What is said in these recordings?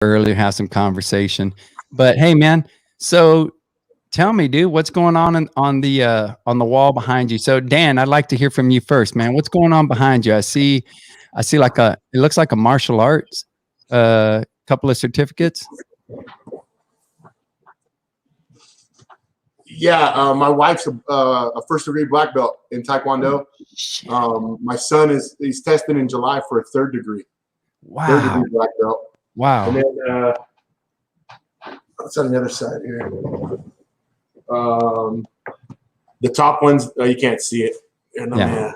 earlier, have some conversation. But hey, man, so tell me, dude, what's going on the wall behind you? So Dan, I'd like to hear from you first, man. What's going on behind you? I see like it looks like a martial arts, couple of certificates. Yeah, my wife's a first degree black belt in Taekwondo. My son he's testing in July for a third degree. Wow. Third degree black belt. Wow. And then what's on the other side here? The top ones, you can't see it. Yeah.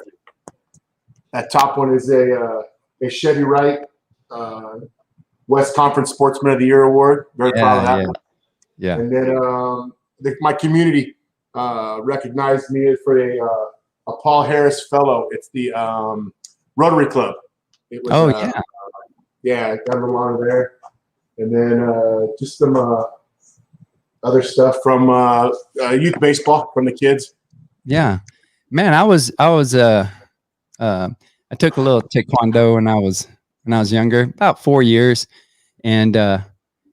That top one is a Chevy Wright West Conference Sportsman of the Year award. Very proud of that one. Yeah. And then my community recognized me for a Paul Harris Fellow. It's the Rotary Club. It was, yeah, got a little honor there. And then just some other stuff from youth baseball from the kids. Yeah, man, I took a little taekwondo when I was younger, about 4 years, and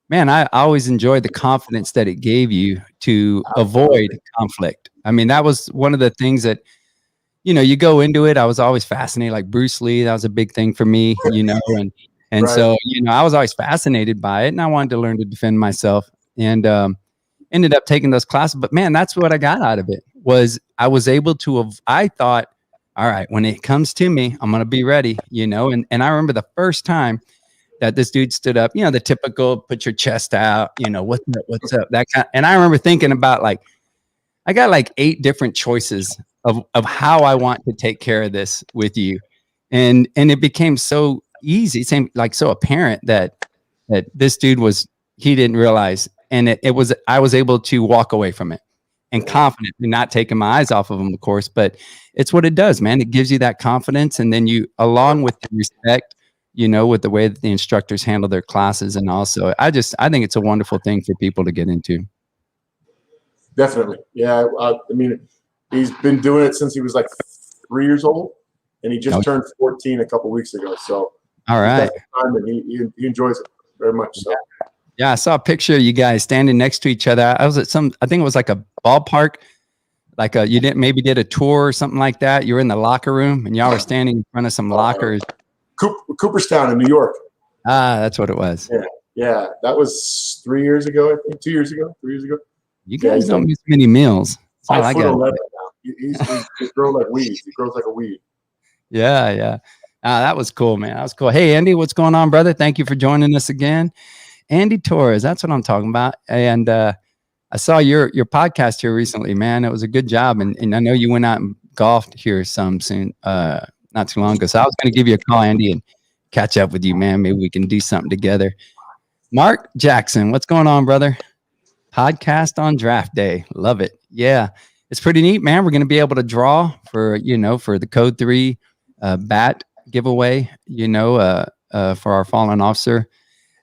man, I always enjoyed the confidence that it gave you to avoid conflict. I mean, that was one of the things that, you go into it. I was always fascinated, like Bruce Lee. That was a big thing for me, and right. So I was always fascinated by it, and I wanted to learn to defend myself, and ended up taking those classes. But man, that's what I got out of it. Was I was able to I thought, all right, when it comes to me, I'm going to be ready, and I remember the first time that this dude stood up, the typical put your chest out, what's up, that kind. And I remember thinking about I got 8 different choices of how I want to take care of this with you. And it became so easy, so apparent that this dude he didn't realize. And I was able to walk away from it and confident and not taking my eyes off of him, of course, but it's what it does, man. It gives you that confidence. And then you, along with the respect, with the way that the instructors handle their classes. And also I think it's a wonderful thing for people to get into. Definitely. Yeah. I mean, he's been doing it since he was 3 years old, and he just turned 14 a couple weeks ago. So all right. And he enjoys it very much. So. Yeah, I saw a picture of you guys standing next to each other. I was at I think it was like a ballpark, you did a tour or something like that. You were in the locker room and y'all were standing in front of some lockers. Cooperstown in New York. Ah, that's what it was. Yeah. That was 3 years ago, I think, 2 years ago, 3 years ago. You guys don't miss many meals. That's all I got. He's grown like weeds. He grows like a weed. Yeah. That was cool, man. That was cool. Hey, Andy, what's going on, brother? Thank you for joining us again. Andy Torres, that's what I'm talking about. And I saw your podcast here recently, man. It was a good job. And I know you went out and golfed here not too long ago. So I was going to give you a call, Andy, and catch up with you, man. Maybe we can do something together. Mark Jackson, what's going on, brother? Podcast on draft day. Love it. Yeah, it's pretty neat, man. We're going to be able to draw for the Code 3 bat giveaway, for our fallen officer.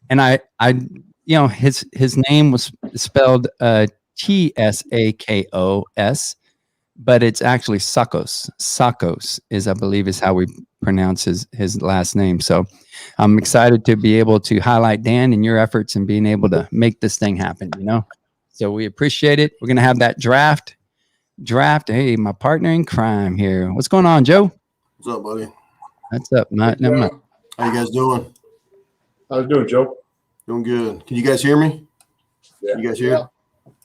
And his name was spelled Tsakos, but it's actually Tsakos. Tsakos I believe is how we pronounce his last name. So I'm excited to be able to highlight Dan and your efforts and being able to make this thing happen, So we appreciate it. We're going to have that draft. Hey, my partner in crime here. What's going on, Joe? What's up, buddy? What's up, Matt? How you guys doing? How's it doing, Joe? Doing good. Can you guys hear me? Yeah. You guys hear? Yeah.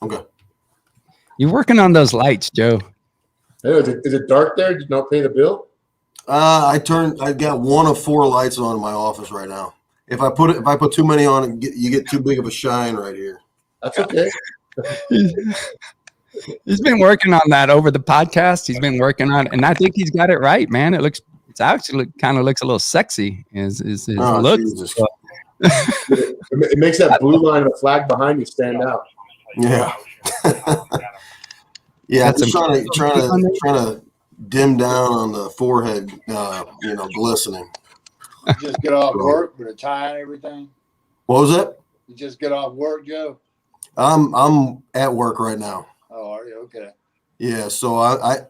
Okay. You're working on those lights, Joe. Hey, is it dark there? Did you not pay the bill? I got 1 of 4 lights on in my office right now. If I put too many on, you get too big of a shine right here. That's okay. He's been working on that over the podcast. He's been working on it, and I think he's got it right, man. It actually kind of looks a little sexy. His look. It makes that blue line of the flag behind you stand out. Yeah. Yeah, I'm just trying to dim down on the forehead, glistening. You just get off work with a tie and everything? What was that? You just get off work, Joe? I'm at work right now. Oh, are you? Okay. Yeah, so I'm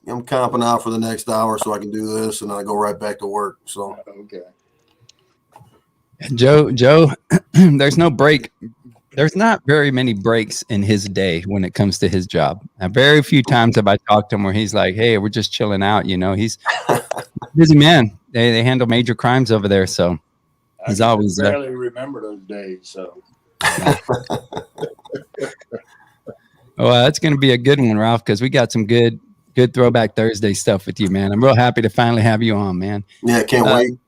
comping out for the next hour so I can do this, and then I go right back to work. So okay. Joe, there's no break. There's not very many breaks in his day when it comes to his job. Now, very few times have I talked to him where he's like, "Hey, we're just chilling out." You know, he's a busy man. They handle major crimes over there, so he's always there. I barely remember those days. So, well, that's going to be a good one, Ralph, because we got some good Throwback Thursday stuff with you, man. I'm real happy to finally have you on, man. Yeah, can't wait.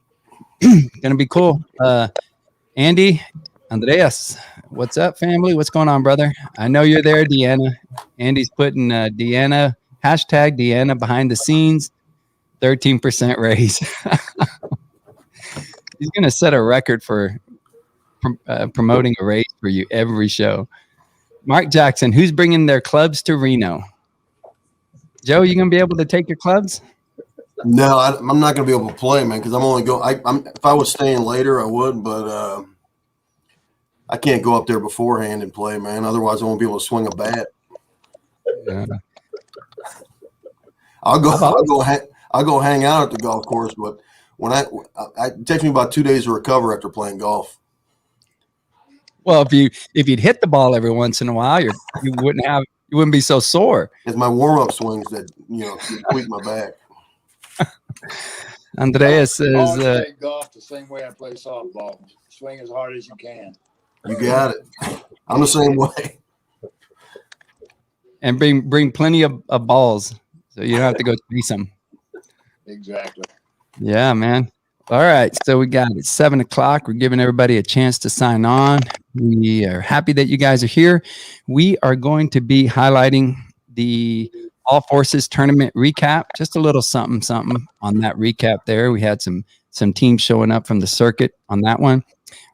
Gonna be cool. Andy, Andreas, what's up, family? What's going on, brother? I know you're there, Deanna. Andy's putting Deanna, #Deanna behind the scenes, 13% raise. He's gonna set a record for promoting a raise for you every show. Mark Jackson, who's bringing their clubs to Reno? Joe, you gonna be able to take your clubs? No, I'm not going to be able to play, man, because I'm only going. If I was staying later, I would, but I can't go up there beforehand and play, man. Otherwise, I won't be able to swing a bat. Yeah. I'll go hang out at the golf course, but when it takes me about 2 days to recover after playing golf. Well, if you'd hit the ball every once in a while, you wouldn't be so sore. It's my warm up swings that tweak my back. Andreas says, I play golf the same way I play softball. Swing as hard as you can. You got it. I'm the same way. And bring plenty of balls, so you don't have to go chase them. Exactly. Yeah, man. All right, so we got it 7 o'clock. We're giving everybody a chance to sign on. We are happy that you guys are here. We are going to be highlighting the All Forces tournament recap, just a little something on that recap there. We had some teams showing up from the circuit on that one.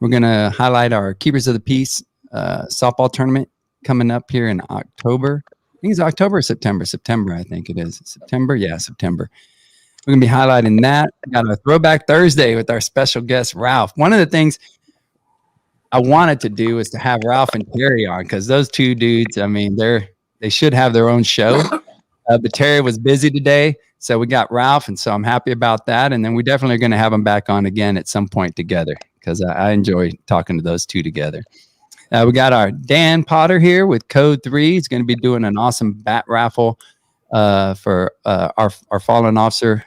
We're going to highlight our Keepers of the Peace softball tournament coming up here in October. I think it's October or September. September, I think it is. September? Yeah, September. We're going to be highlighting that. We got a Throwback Thursday with our special guest, Ralph. One of the things I wanted to do is to have Ralph and Terry on, because those two dudes, I mean, they should have their own show. But Terry was busy today, so we got Ralph, and so I'm happy about that. And then we definitely are going to have them back on again at some point together, because I enjoy talking to those two together. We got our Dan Potter here with Code 3. He's going to be doing an awesome bat raffle for our fallen officer.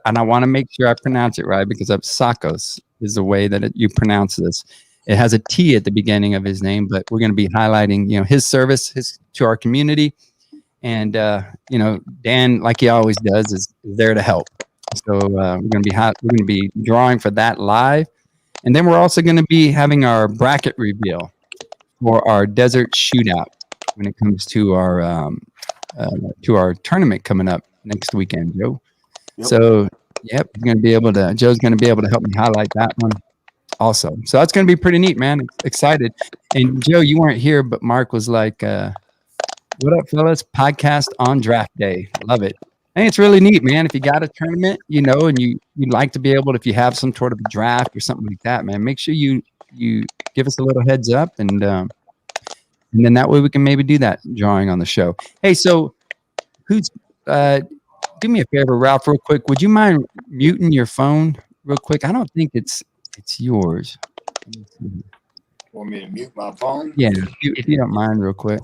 And I want to make sure I pronounce it right, because Tsakos is the way that you pronounce this. It has a T at the beginning of his name, but we're going to be highlighting, his service to our community. And, Dan, like he always does, is there to help. So we're going to be drawing for that live. And then we're also going to be having our bracket reveal for our Desert Shootout when it comes to our tournament coming up next weekend, Joe. Yep. So, Joe's going to be able to help me highlight that one also. So that's going to be pretty neat, man. Excited. And Joe, you weren't here, but Mark was like, what up, fellas? Podcast on draft day. Love it. I think it's really neat, man. If you got a tournament, and you'd like to be able to, if you have some sort of a draft or something like that, man, make sure you give us a little heads up, and then that way we can maybe do that drawing on the show. Hey, so who's do me a favor, Ralph, real quick. Would you mind muting your phone real quick? I don't think it's yours. Want me to mute my phone? Yeah, if you don't mind, real quick.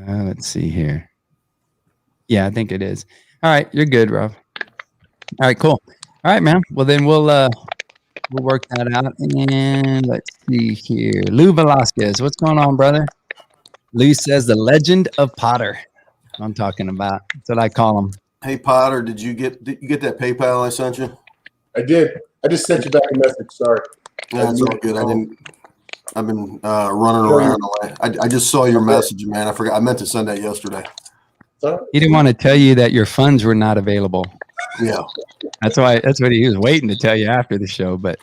Let's see here. Yeah, I think it is. All right, you're good, Rob. All right, cool. All right, man. Well, then we'll work that out. And let's see here. Lou Velasquez, what's going on, brother? Lou says the legend of Potter. I'm talking about. That's what I call him. Hey, Potter, did you get that PayPal I sent you? I did. I just sent you back a message. Sorry. Yeah, that's all good. I've been running around. I just saw your message, man. I forgot. I meant to send that yesterday. He didn't want to tell you that your funds were not available. Yeah. That's what he was waiting to tell you after the show, but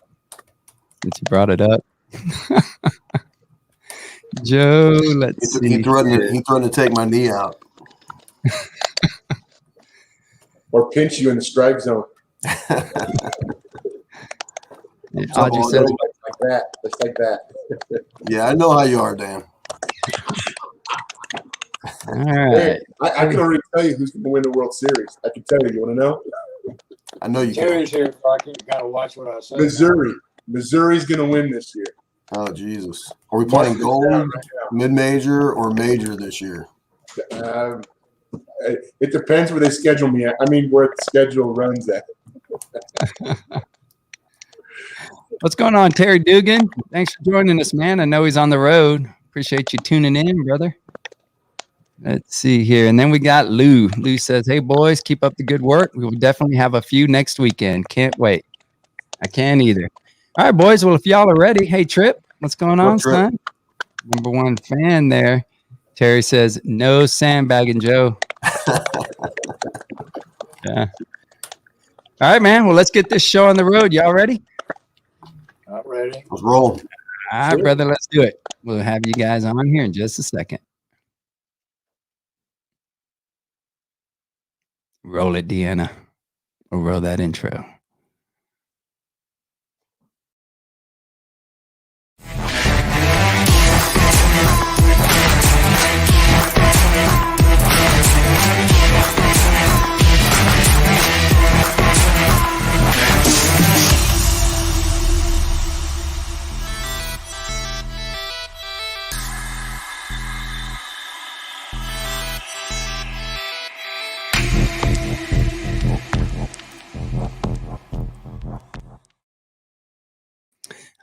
since you brought it up. Joe, let's see. He threatened to take my knee out. Or pinch you in the strike zone. Audrey says, like that. Just like that. Yeah, I know how you are, Dan. All right. I can already tell you who's going to win the World Series. I can tell you. You want to know? I know you can. Terry's here, so I can kind of watch what I say. Missouri's going to win this year. Oh, Jesus. Are we playing gold, mid-major, or major this year? It depends where they schedule me at. I mean, where the schedule runs at. What's going on, Terry Dugan? Thanks for joining us, man. I know he's on the road. Appreciate you tuning in, brother. Let's see here. And then we got Lou. Lou says, hey, boys, keep up the good work. We will definitely have a few next weekend. Can't wait. I can't either. All right, boys. Well, if y'all are ready, hey, Trip, what's going on, son? Number one fan there. Terry says, no sandbagging, Joe. Yeah. All right, man. Well, let's get this show on the road. Y'all ready? Not ready. Let's roll. All right, brother. Let's do it. We'll have you guys on here in just a second. Roll it, Deanna. Or roll that intro.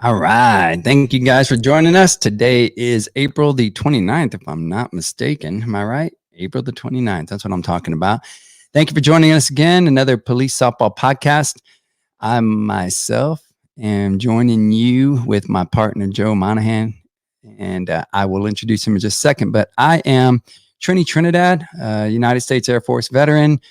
All right. Thank you guys for joining us. Today is April the 29th, if I'm not mistaken. Am I right? April the 29th. That's what I'm talking about. Thank you for joining us again. Another police softball podcast. I myself am joining you with my partner, Joe Monahan, and I will introduce him in just a second. But I am Trini Trinidad, United States Air Force veteran,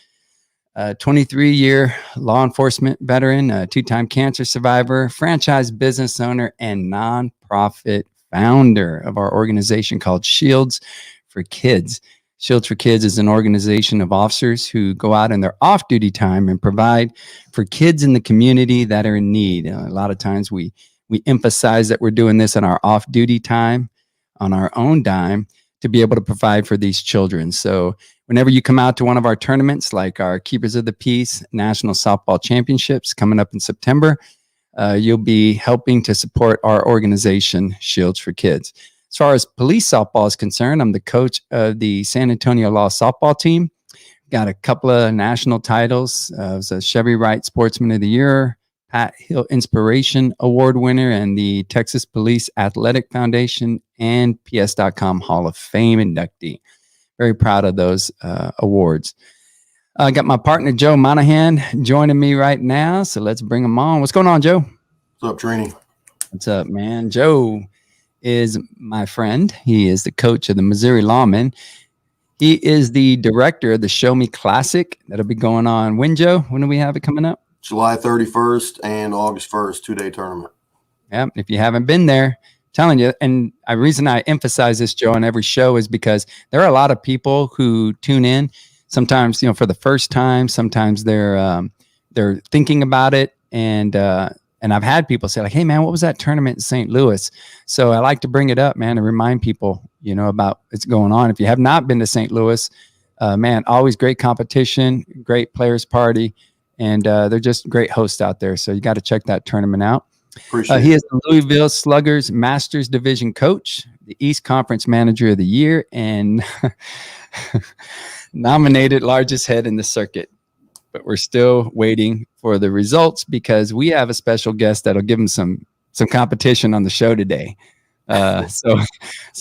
23-year law enforcement veteran, a two-time cancer survivor, franchise business owner, and nonprofit founder of our organization called Shields for Kids. Shields for Kids is an organization of officers who go out in their off-duty time and provide for kids in the community that are in need. A lot of times we emphasize that we're doing this in our off-duty time, on our own dime, to be able to provide for these children. So whenever you come out to one of our tournaments, like our Keepers of the Peace National Softball Championships coming up in September, you'll be helping to support our organization, Shields for Kids. As far as police softball is concerned, I'm the coach of the San Antonio Law softball team. Got a couple of national titles. I was a Chevy Wright Sportsman of the Year, Pat Hill Inspiration Award winner, and the Texas Police Athletic Foundation and PS.com Hall of Fame inductee. Very proud of those awards. I got my partner, Joe Monahan, joining me right now. So let's bring him on. What's going on, Joe? What's up, Trini? What's up, man? Joe is my friend. He is the coach of the Missouri Lawmen. He is the director of the Show Me Classic. That'll be going on when, Joe? When do we have it coming up? July 31st and August 1st, 2-day tournament. Yeah, if you haven't been there, telling you, and the reason I emphasize this, Joe, on every show is because there are a lot of people who tune in. Sometimes, for the first time. Sometimes they're thinking about it, and I've had people say like, "Hey, man, what was that tournament in St. Louis?" So I like to bring it up, man, and remind people, about what's going on. If you have not been to St. Louis, man, always great competition, great players party, and they're just great hosts out there. So you got to check that tournament out. He is the Louisville Sluggers Masters Division coach, the East Conference Manager of the Year, and nominated largest head in the circuit. But we're still waiting for the results because we have a special guest that'll give him some competition on the show today. So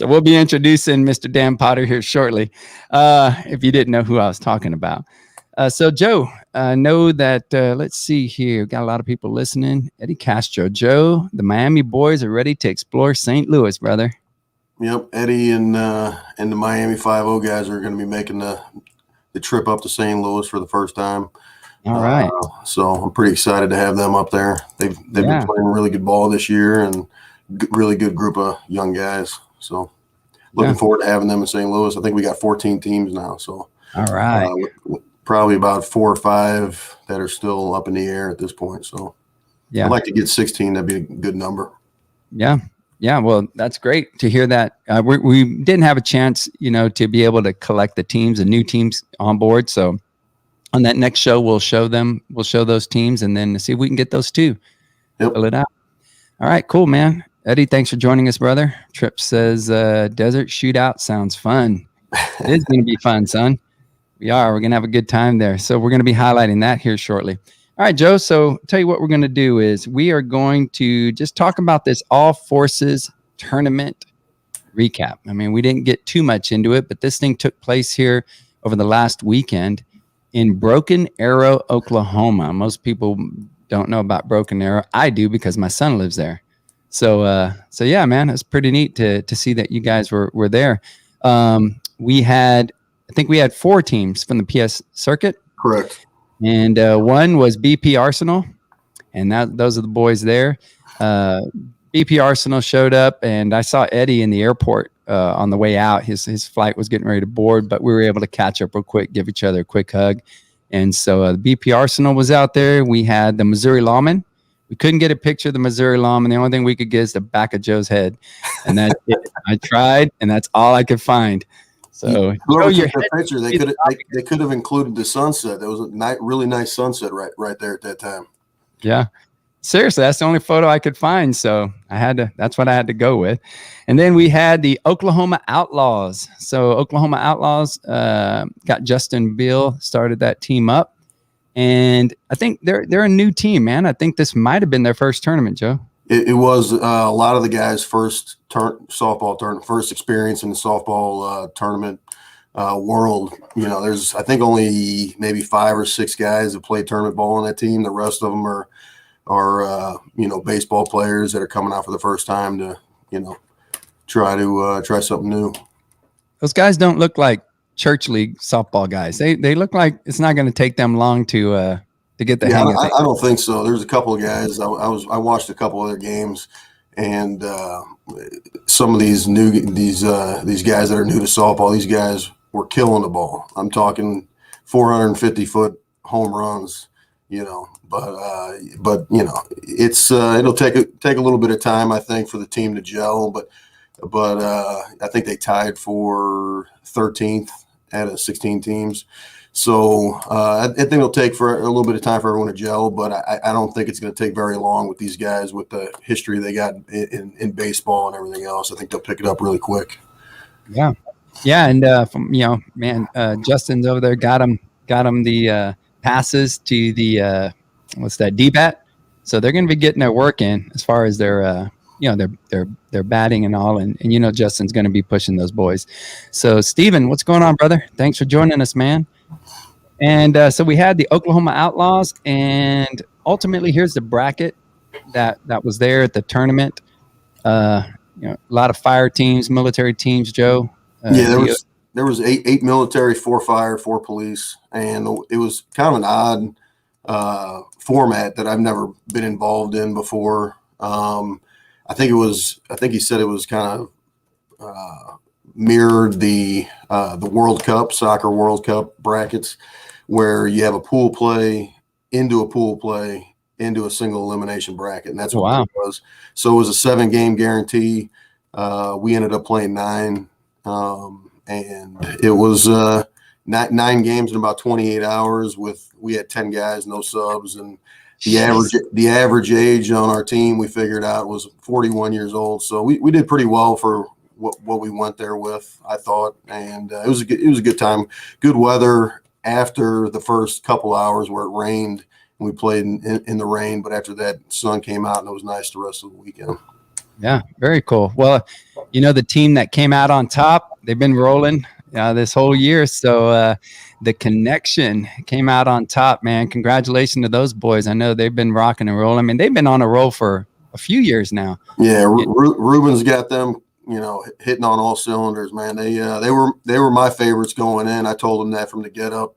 we'll be introducing Mr. Dan Potter here shortly, if you didn't know who I was talking about. So, Joe, know that, let's see here. We've got a lot of people listening. Eddie Castro. Joe, the Miami boys are ready to explore St. Louis, brother. Yep, Eddie and the Miami 5-0 guys are going to be making the trip up to St. Louis for the first time. All right. So I'm pretty excited to have them up there. They've been playing really good ball this year and really good group of young guys. So looking forward to having them in St. Louis. I think we got 14 teams now. So all right. Probably about 4 or 5 that are still up in the air at this point. So I'd like to get 16. That'd be a good number. Yeah. Yeah, well, that's great to hear that. We didn't have a chance, to be able to collect the teams and new teams on board. So on that next show, we'll show those teams and then see if we can get those too. Yep. Fill it out. All right, cool, man. Eddie, thanks for joining us, brother. Trip says Desert Shootout sounds fun. It is going to be fun, son. We're going to have a good time there. So we're going to be highlighting that here shortly. All right, Joe. So tell you what we're going to do is we are going to just talk about this All Forces tournament recap. I mean, we didn't get too much into it, but this thing took place here over the last weekend in Broken Arrow, Oklahoma. Most people don't know about Broken Arrow. I do because my son lives there. So yeah, man, it's pretty neat to see that you guys were there. I think we had 4 teams from the PS circuit. Correct. And one was BP Arsenal, and those are the boys there. BP Arsenal showed up, and I saw Eddie in the airport on the way out. His flight was getting ready to board, but we were able to catch up real quick, give each other a quick hug. And so the BP Arsenal was out there. We had the Missouri Lawmen. We couldn't get a picture of the Missouri Lawmen. The only thing we could get is the back of Joe's head, and that's it. I tried, and that's all I could find. So whoever took the picture, they could have included the sunset. There was a really nice sunset right there at that time. Yeah, seriously, that's the only photo I could find. So that's what I had to go with. And then we had the Oklahoma Outlaws. So Oklahoma Outlaws got Justin Beal, started that team up, and I think they're a new team, man. I think this might have been their first tournament, Joe. It was a lot of the guys' first softball tournament, first experience in the softball tournament world. There's I think only maybe 5 or 6 guys that play tournament ball on that team. The rest of them are baseball players that are coming out for the first time to try something new. Those guys don't look like church league softball guys. They look like it's not going to take them long to get the hang of it. I don't think so. There's a couple of guys. I watched a couple other games, and some of these guys that are new to softball, these guys were killing the ball. I'm talking 450-foot home runs. But it's it'll take a little bit of time, I think, for the team to gel. But I think they tied for 13th out of 16 teams. So I think it'll take for a little bit of time for everyone to gel, but I don't think it's going to take very long with these guys with the history they got in baseball and everything else. I think they'll pick it up really quick. Yeah, and Justin's over there got him the passes to the D-bat. So they're going to be getting their work in as far as their their batting and all, and Justin's going to be pushing those boys. So Steven, what's going on, brother? Thanks for joining us, man. And so we had the Oklahoma Outlaws, and ultimately here's the bracket that was there at the tournament. A lot of fire teams, military teams, Joe. There was eight military, 4 fire, 4 police, and it was kind of an odd format that I've never been involved in before. I think he said it was kind of mirrored the World Cup, soccer World Cup brackets, where you have a pool play into a single elimination bracket, and that's what it was. So it was a 7-game guarantee. We ended up playing 9, and it was 9 games in about 28 hours. We had 10 guys, no subs, and the average age on our team we figured out was 41 years old. So we did pretty well for what we went there with, I thought, and it was a good time, good weather after the first couple hours where it rained. We played in the rain, but after that, sun came out, and it was nice the rest of the weekend. Yeah, very cool. Well, the team that came out on top, they've been rolling this whole year. So the Connection came out on top, man. Congratulations to those boys. I know they've been rocking and rolling. I mean, they've been on a roll for a few years now. Yeah, Ruben's got them, hitting on all cylinders, man. They were my favorites going in. I told them that from the get up.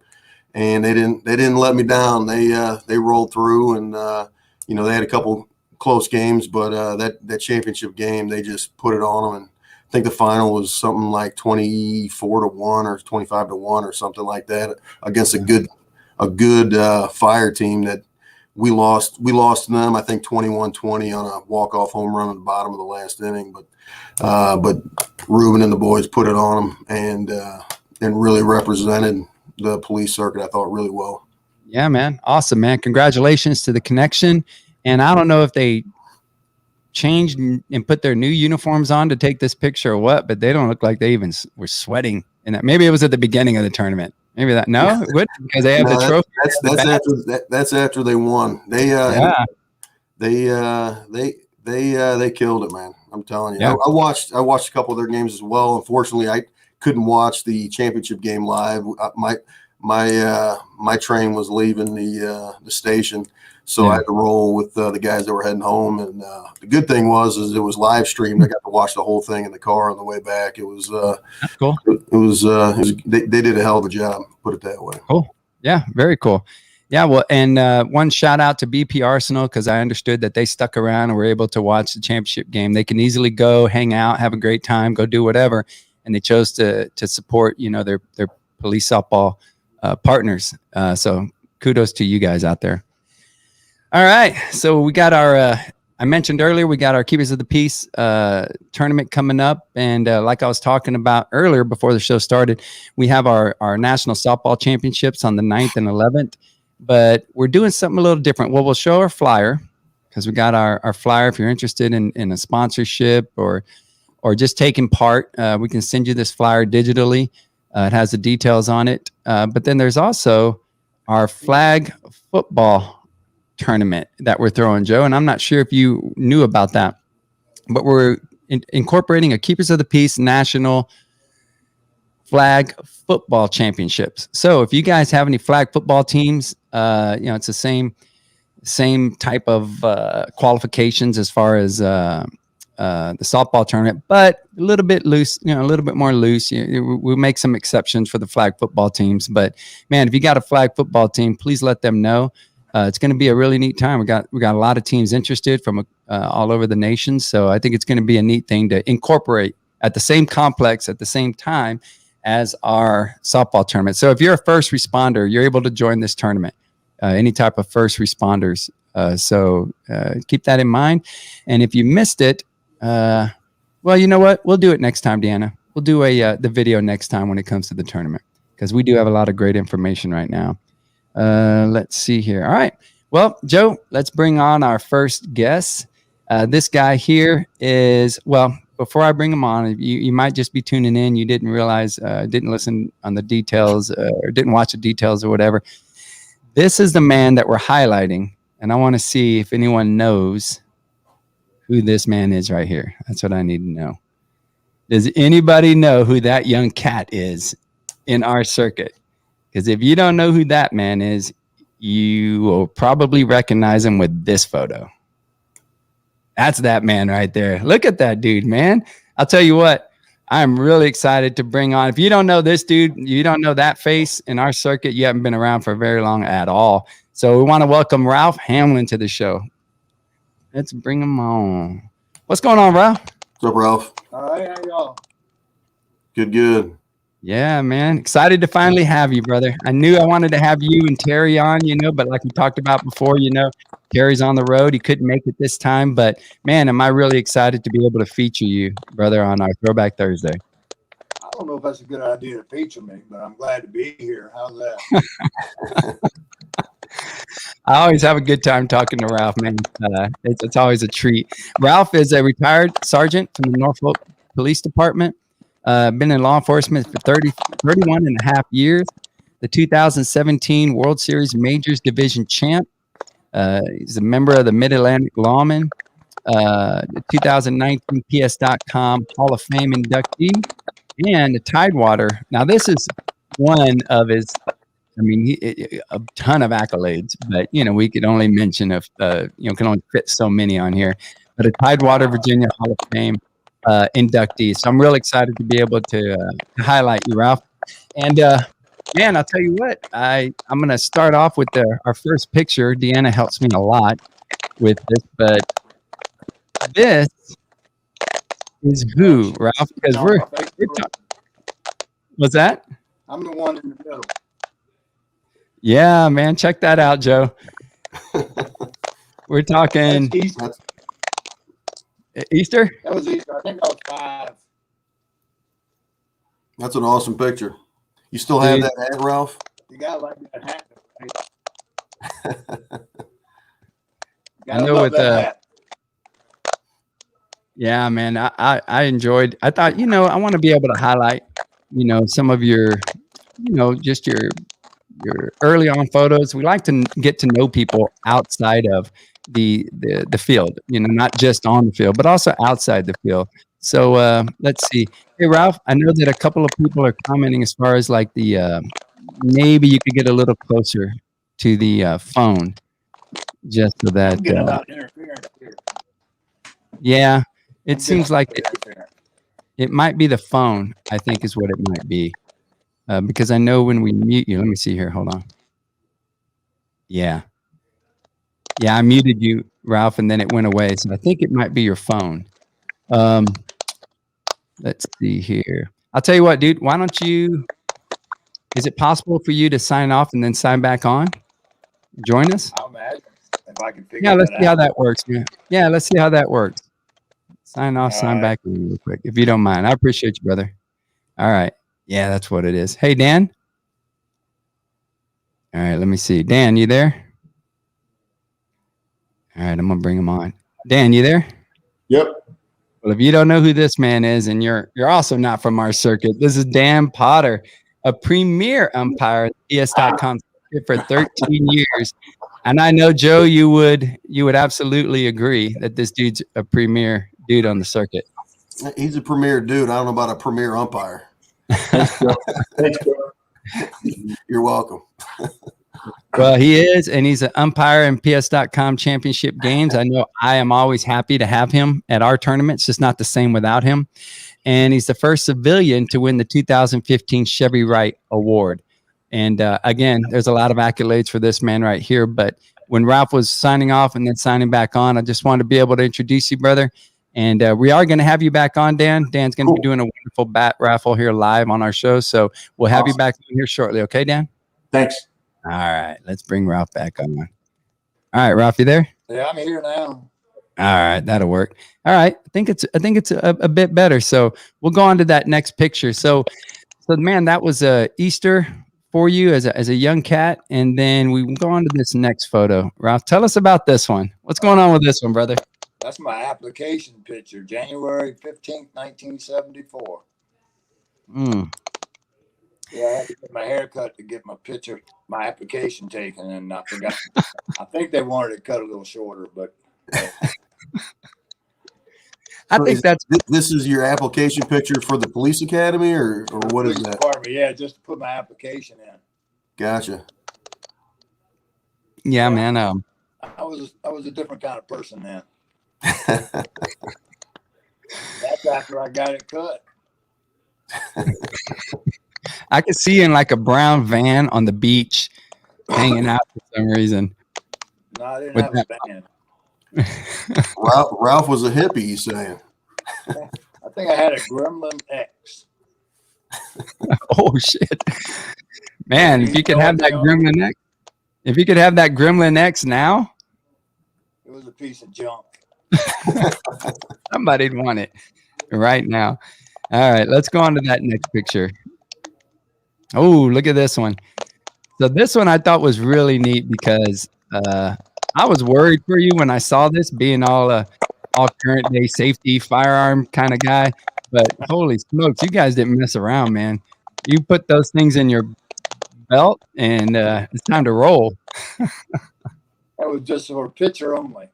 And they didn't let me down. They rolled through, and they had a couple close games, but that championship game, they just put it on them. And I think the final was something like 24-1 or 25-1 or something like that against a good fire team that we lost to them, I think 21-20 on a walk-off home run at the bottom of the last inning. But Ruben and the boys put it on them and really represented the police circuit, I thought, really well. Yeah, man. Awesome, man. Congratulations to the connection. And I don't know if they changed and put their new uniforms on to take this picture or what, but they don't look like they even were sweating in that. Maybe it was at the beginning of the tournament. Maybe that. No, it would, because they have the trophy. That's after they won. They killed it, man. I'm telling you. Yeah. I watched a couple of their games as well. Unfortunately, I couldn't watch the championship game live. My train was leaving the station, so I had to roll with the guys that were heading home. And the good thing was it was live streamed. I got to watch the whole thing in the car on the way back. It was that's cool. They did a hell of a job. Put it that way. Cool. Yeah, very cool. Yeah, well, and one shout out to BP Arsenal, because I understood that they stuck around and were able to watch the championship game. They can easily go hang out, have a great time, go do whatever, and they chose to support, their police softball partners. So kudos to you guys out there. All right, so we got our. I mentioned earlier we got our Keepers of the Peace tournament coming up, and like I was talking about earlier before the show started, we have our national softball championships on the 9th and 11th. But we're doing something a little different. Well, we'll show our flyer, because we got our flyer. If you're interested in a sponsorship or just taking part, we can send you this flyer digitally. It has the details on it. But then there's also our flag football tournament that we're throwing, Joe. And I'm not sure if you knew about that, but we're incorporating a Keepers of the Peace national flag football championships. So if you guys have any flag football teams, it's the same type of qualifications as far as the softball tournament, but a little bit loose, a little bit more loose. We'll make some exceptions for the flag football teams. But man, if you got a flag football team, please let them know. It's going to be a really neat time. We got a lot of teams interested from all over the nation. So I think it's going to be a neat thing to incorporate at the same complex at the same time as our softball tournament. So if you're a first responder, you're able to join this tournament, any type of first responders. So keep that in mind. And if you missed it, well, you know what? We'll do it next time, Deanna. We'll do the video next time when it comes to the tournament, because we do have a lot of great information right now. Let's see here. All right. Well, Joe, let's bring on our first guest. This guy here is, well, before I bring him on, you might just be tuning in. You didn't realize, didn't listen on the details or didn't watch the details or whatever. This is the man that we're highlighting, and I want to see if anyone knows who this man is right here. That's what I need to know. Does anybody know who that young cat is in our circuit? Because if you don't know who that man is, you will probably recognize him with this photo. That's that man right there. Look at that dude, man. I'll tell you what, I'm really excited to bring on. If you don't know this dude, you don't know that face in our circuit, you haven't been around for very long at all. So we want to welcome Ralph Hamlin to the show. Let's bring him on. What's going on, Ralph? What's up, Ralph? All right, how y'all? Good. Yeah, man. Excited to finally have you, brother. I knew I wanted to have you and Terry on, but like we talked about before, Terry's on the road. He couldn't make it this time, but man, am I really excited to be able to feature you, brother, on our Throwback Thursday. I don't know if that's a good idea to feature me, but I'm glad to be here. How's that? I always have a good time talking to Ralph, man. It's always a treat. Ralph is a retired sergeant from the Norfolk Police Department. Been in law enforcement for 31 and a half years. The 2017 World Series Majors Division champ. He's a member of the Mid-Atlantic Lawmen. The 2019 PS.com Hall of Fame inductee. And the Tidewater. Now, this is one of his, a ton of accolades. But, we could only mention, can only fit so many on here. But a Tidewater, Virginia Hall of Fame inductee. So I'm really excited to be able to highlight you, Ralph. And man, I'll tell you what, I'm going to start off with our first picture. Deanna helps me a lot with this, but this is who, Ralph? Because we're what's that? I'm the one in the middle. Yeah, man, check that out, Joe. We're talking Easter. Easter. That was Easter. I think I was 5. That's an awesome picture. You still have that hat, Ralph? You gotta like that hat. I know with yeah, man, I enjoyed. I thought, I want to be able to highlight, some of your, just your early on photos. We like to get to know people outside of the field, not just on the field, but also outside the field. So let's see. Hey, Ralph, I know that a couple of people are commenting as far as like the maybe you could get a little closer to the phone, just so that. I'm getting a lot of interference here. Yeah, it seems like it might be the phone. I think is what it might be, because I know when we mute you. Let me see here. Hold on. Yeah, I muted you, Ralph, and then it went away. So I think it might be your phone. Let's see here. I'll tell you what, dude. Why don't you? Is it possible for you to sign off and then sign back on? Join us. I'll imagine if I can figure. Yeah, let's see how that works. Yeah, let's see how that works. Sign off, sign back real quick, if you don't mind. I appreciate you, brother. All right. Yeah, that's what it is. Hey, Dan. All right, let me see. Dan, you there? All right, I'm gonna bring him on. Dan, you there? Yep. Well, if you don't know who this man is, and you're also not from our circuit, this is Dan Potter, a premier umpire at PS.com for 13 years. And I know, Joe, you would absolutely agree that this dude's a premier dude on the circuit. He's a premier dude. I don't know about a premier umpire. Thanks, Joe. You're welcome. Well, he is, and he's an umpire in PS.com championship games. I know I am always happy to have him at our tournament. It's just not the same without him. And he's the first civilian to win the 2015 Chevy Wright Award. And again, there's a lot of accolades for this man right here. But when Ralph was signing off and then signing back on, I just wanted to be able to introduce you, brother. And we are going to have you back on, Dan. Dan's going to be doing a wonderful bat raffle here live on our show. So we'll have you back here shortly. Okay, Dan? Thanks. All right. Let's bring Ralph back on. All right, Ralph, you there? Yeah, I'm here now. All right, that'll work. All right, I think it's a bit better. So we'll go on to that next picture. So man, that was Easter for you as a young cat, and then we go on to this next photo. Ralph, tell us about this one. What's going on with this one, brother? That's my application picture, January 15th, 1974. Yeah, I had to get my hair cut to get my application taken, and I forgot. I think they wanted it cut a little shorter, but I think this is your application picture for the police academy, or what is that? Department, yeah, just to put my application in. Gotcha. Yeah, man. I was a different kind of person then. That's after I got it cut. I could see you in like a brown van on the beach, hanging out for some reason. No, I didn't have a van. Ralph was a hippie, you saying? I think I had a Gremlin X. Oh shit, man! If you could have that Gremlin X, now, it was a piece of junk. Somebody'd want it right now. All right, let's go on to that next picture. Oh, look at this one. So this one I thought was really neat because I was worried for you when I saw this, being all current day safety firearm kind of guy. But holy smokes, you guys didn't mess around, man. You put those things in your belt, and it's time to roll. That was just for a picture only.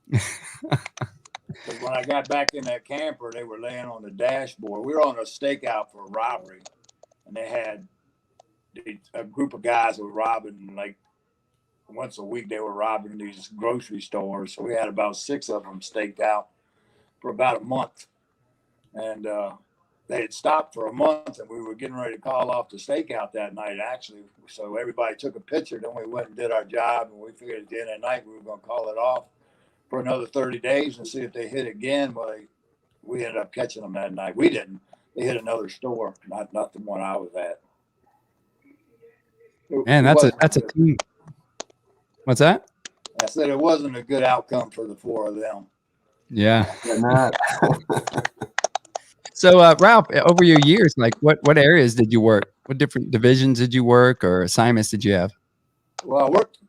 Because when I got back in that camper, they were laying on the dashboard. We were on a stakeout for a robbery, and they had a group of guys who were robbing, like once a week they were robbing these grocery stores. So we had about 6 of them staked out for about a month. And they had stopped for a month, and we were getting ready to call off the stakeout that night, actually. So everybody took a picture. Then we went and did our job, and we figured at the end of the night we were going to call it off for another 30 days and see if they hit again. Well, we ended up catching them that night. We didn't. They hit another store, not the one I was at. Man, that's a team. What's that? I said it wasn't a good outcome for the four of them. Yeah. Not. So, Ralph, over your years, like what areas did you work? What different divisions did you work or assignments did you have? Well, I worked,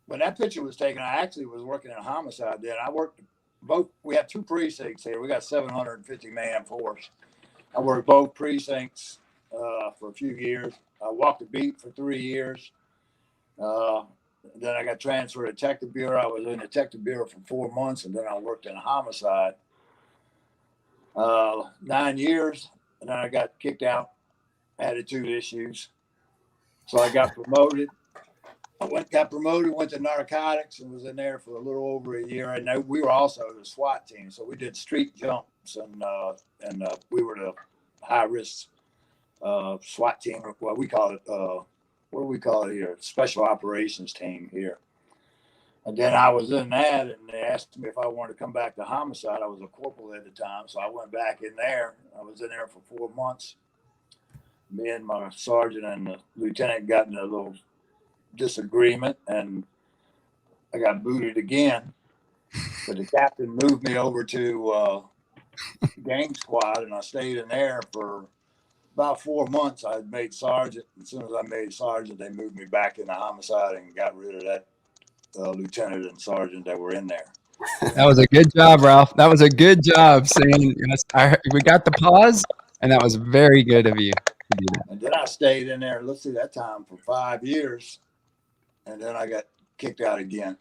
when that picture was taken, I actually was working in homicide then. I worked both, we have 2 precincts here. We got 750 man force. I worked both precincts for a few years. I walked the beat for 3 years. Then I got transferred to Detective Bureau. I was in the Detective Bureau for 4 months, and then I worked in homicide 9 years, and then I got kicked out, attitude issues. So I got promoted. Got promoted, went to narcotics, and was in there for a little over a year. And we were also the SWAT team, so we did street jumps, and we were the high risk SWAT team. Well, we call it what do we call it here? Special operations team here. And then I was in that, and they asked me if I wanted to come back to homicide. I was a corporal at the time, so I went back in there. I was in there for 4 months. Me and my sergeant and the lieutenant got in a little disagreement, and I got booted again. But the captain moved me over to gang squad, and I stayed in there for about 4 months. I had made sergeant. As soon as I made sergeant, they moved me back into homicide and got rid of that lieutenant and sergeant that were in there. That was a good job, Ralph. That was a good job saying, we got the pause, and that was very good of you to do that. And then I stayed in there, let's see, that time for 5 years. And then I got kicked out again.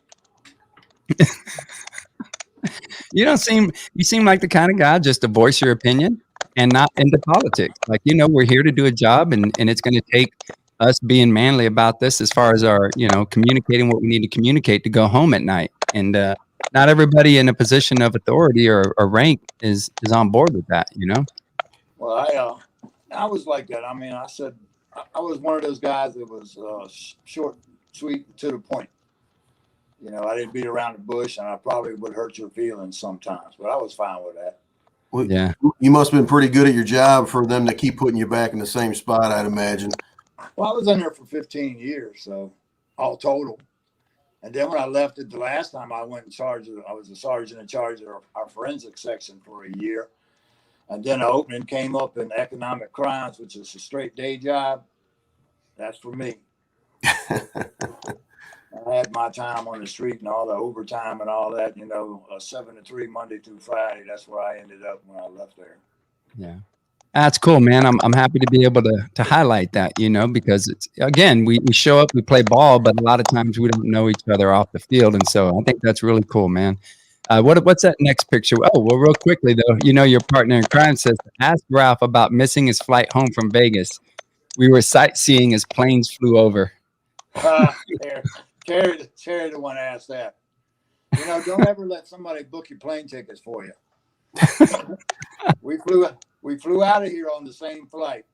You seem like the kind of guy just to voice your opinion and not into politics. Like, we're here to do a job, and it's going to take us being manly about this as far as our, communicating what we need to communicate to go home at night. And not everybody in a position of authority or rank is on board with that, Well, I was like that. I mean, I said, I was one of those guys that was short, sweet, to the point. I didn't beat around the bush, and I probably would hurt your feelings sometimes, but I was fine with that. Well, yeah. You must have been pretty good at your job for them to keep putting you back in the same spot, I'd imagine. Well, I was in there for 15 years, so all total. And then when I left it the last time, I went in charge of, I was a sergeant in charge of our forensic section for a year. And then an opening came up in economic crimes, which is a straight day job. That's for me. I had my time on the street and all the overtime and all that, 7 to 3 Monday through Friday. That's where I ended up when I left there. Yeah. That's cool, man. I'm happy to be able to highlight that, because it's, again, we show up, we play ball, but a lot of times we don't know each other off the field. And so I think that's really cool, man. What's that next picture? Oh, well, real quickly though, your partner in crime says, ask Ralph about missing his flight home from Vegas. We were sightseeing as planes flew over. Terry the one asked that. Don't ever let somebody book your plane tickets for you. We flew out of here on the same flight.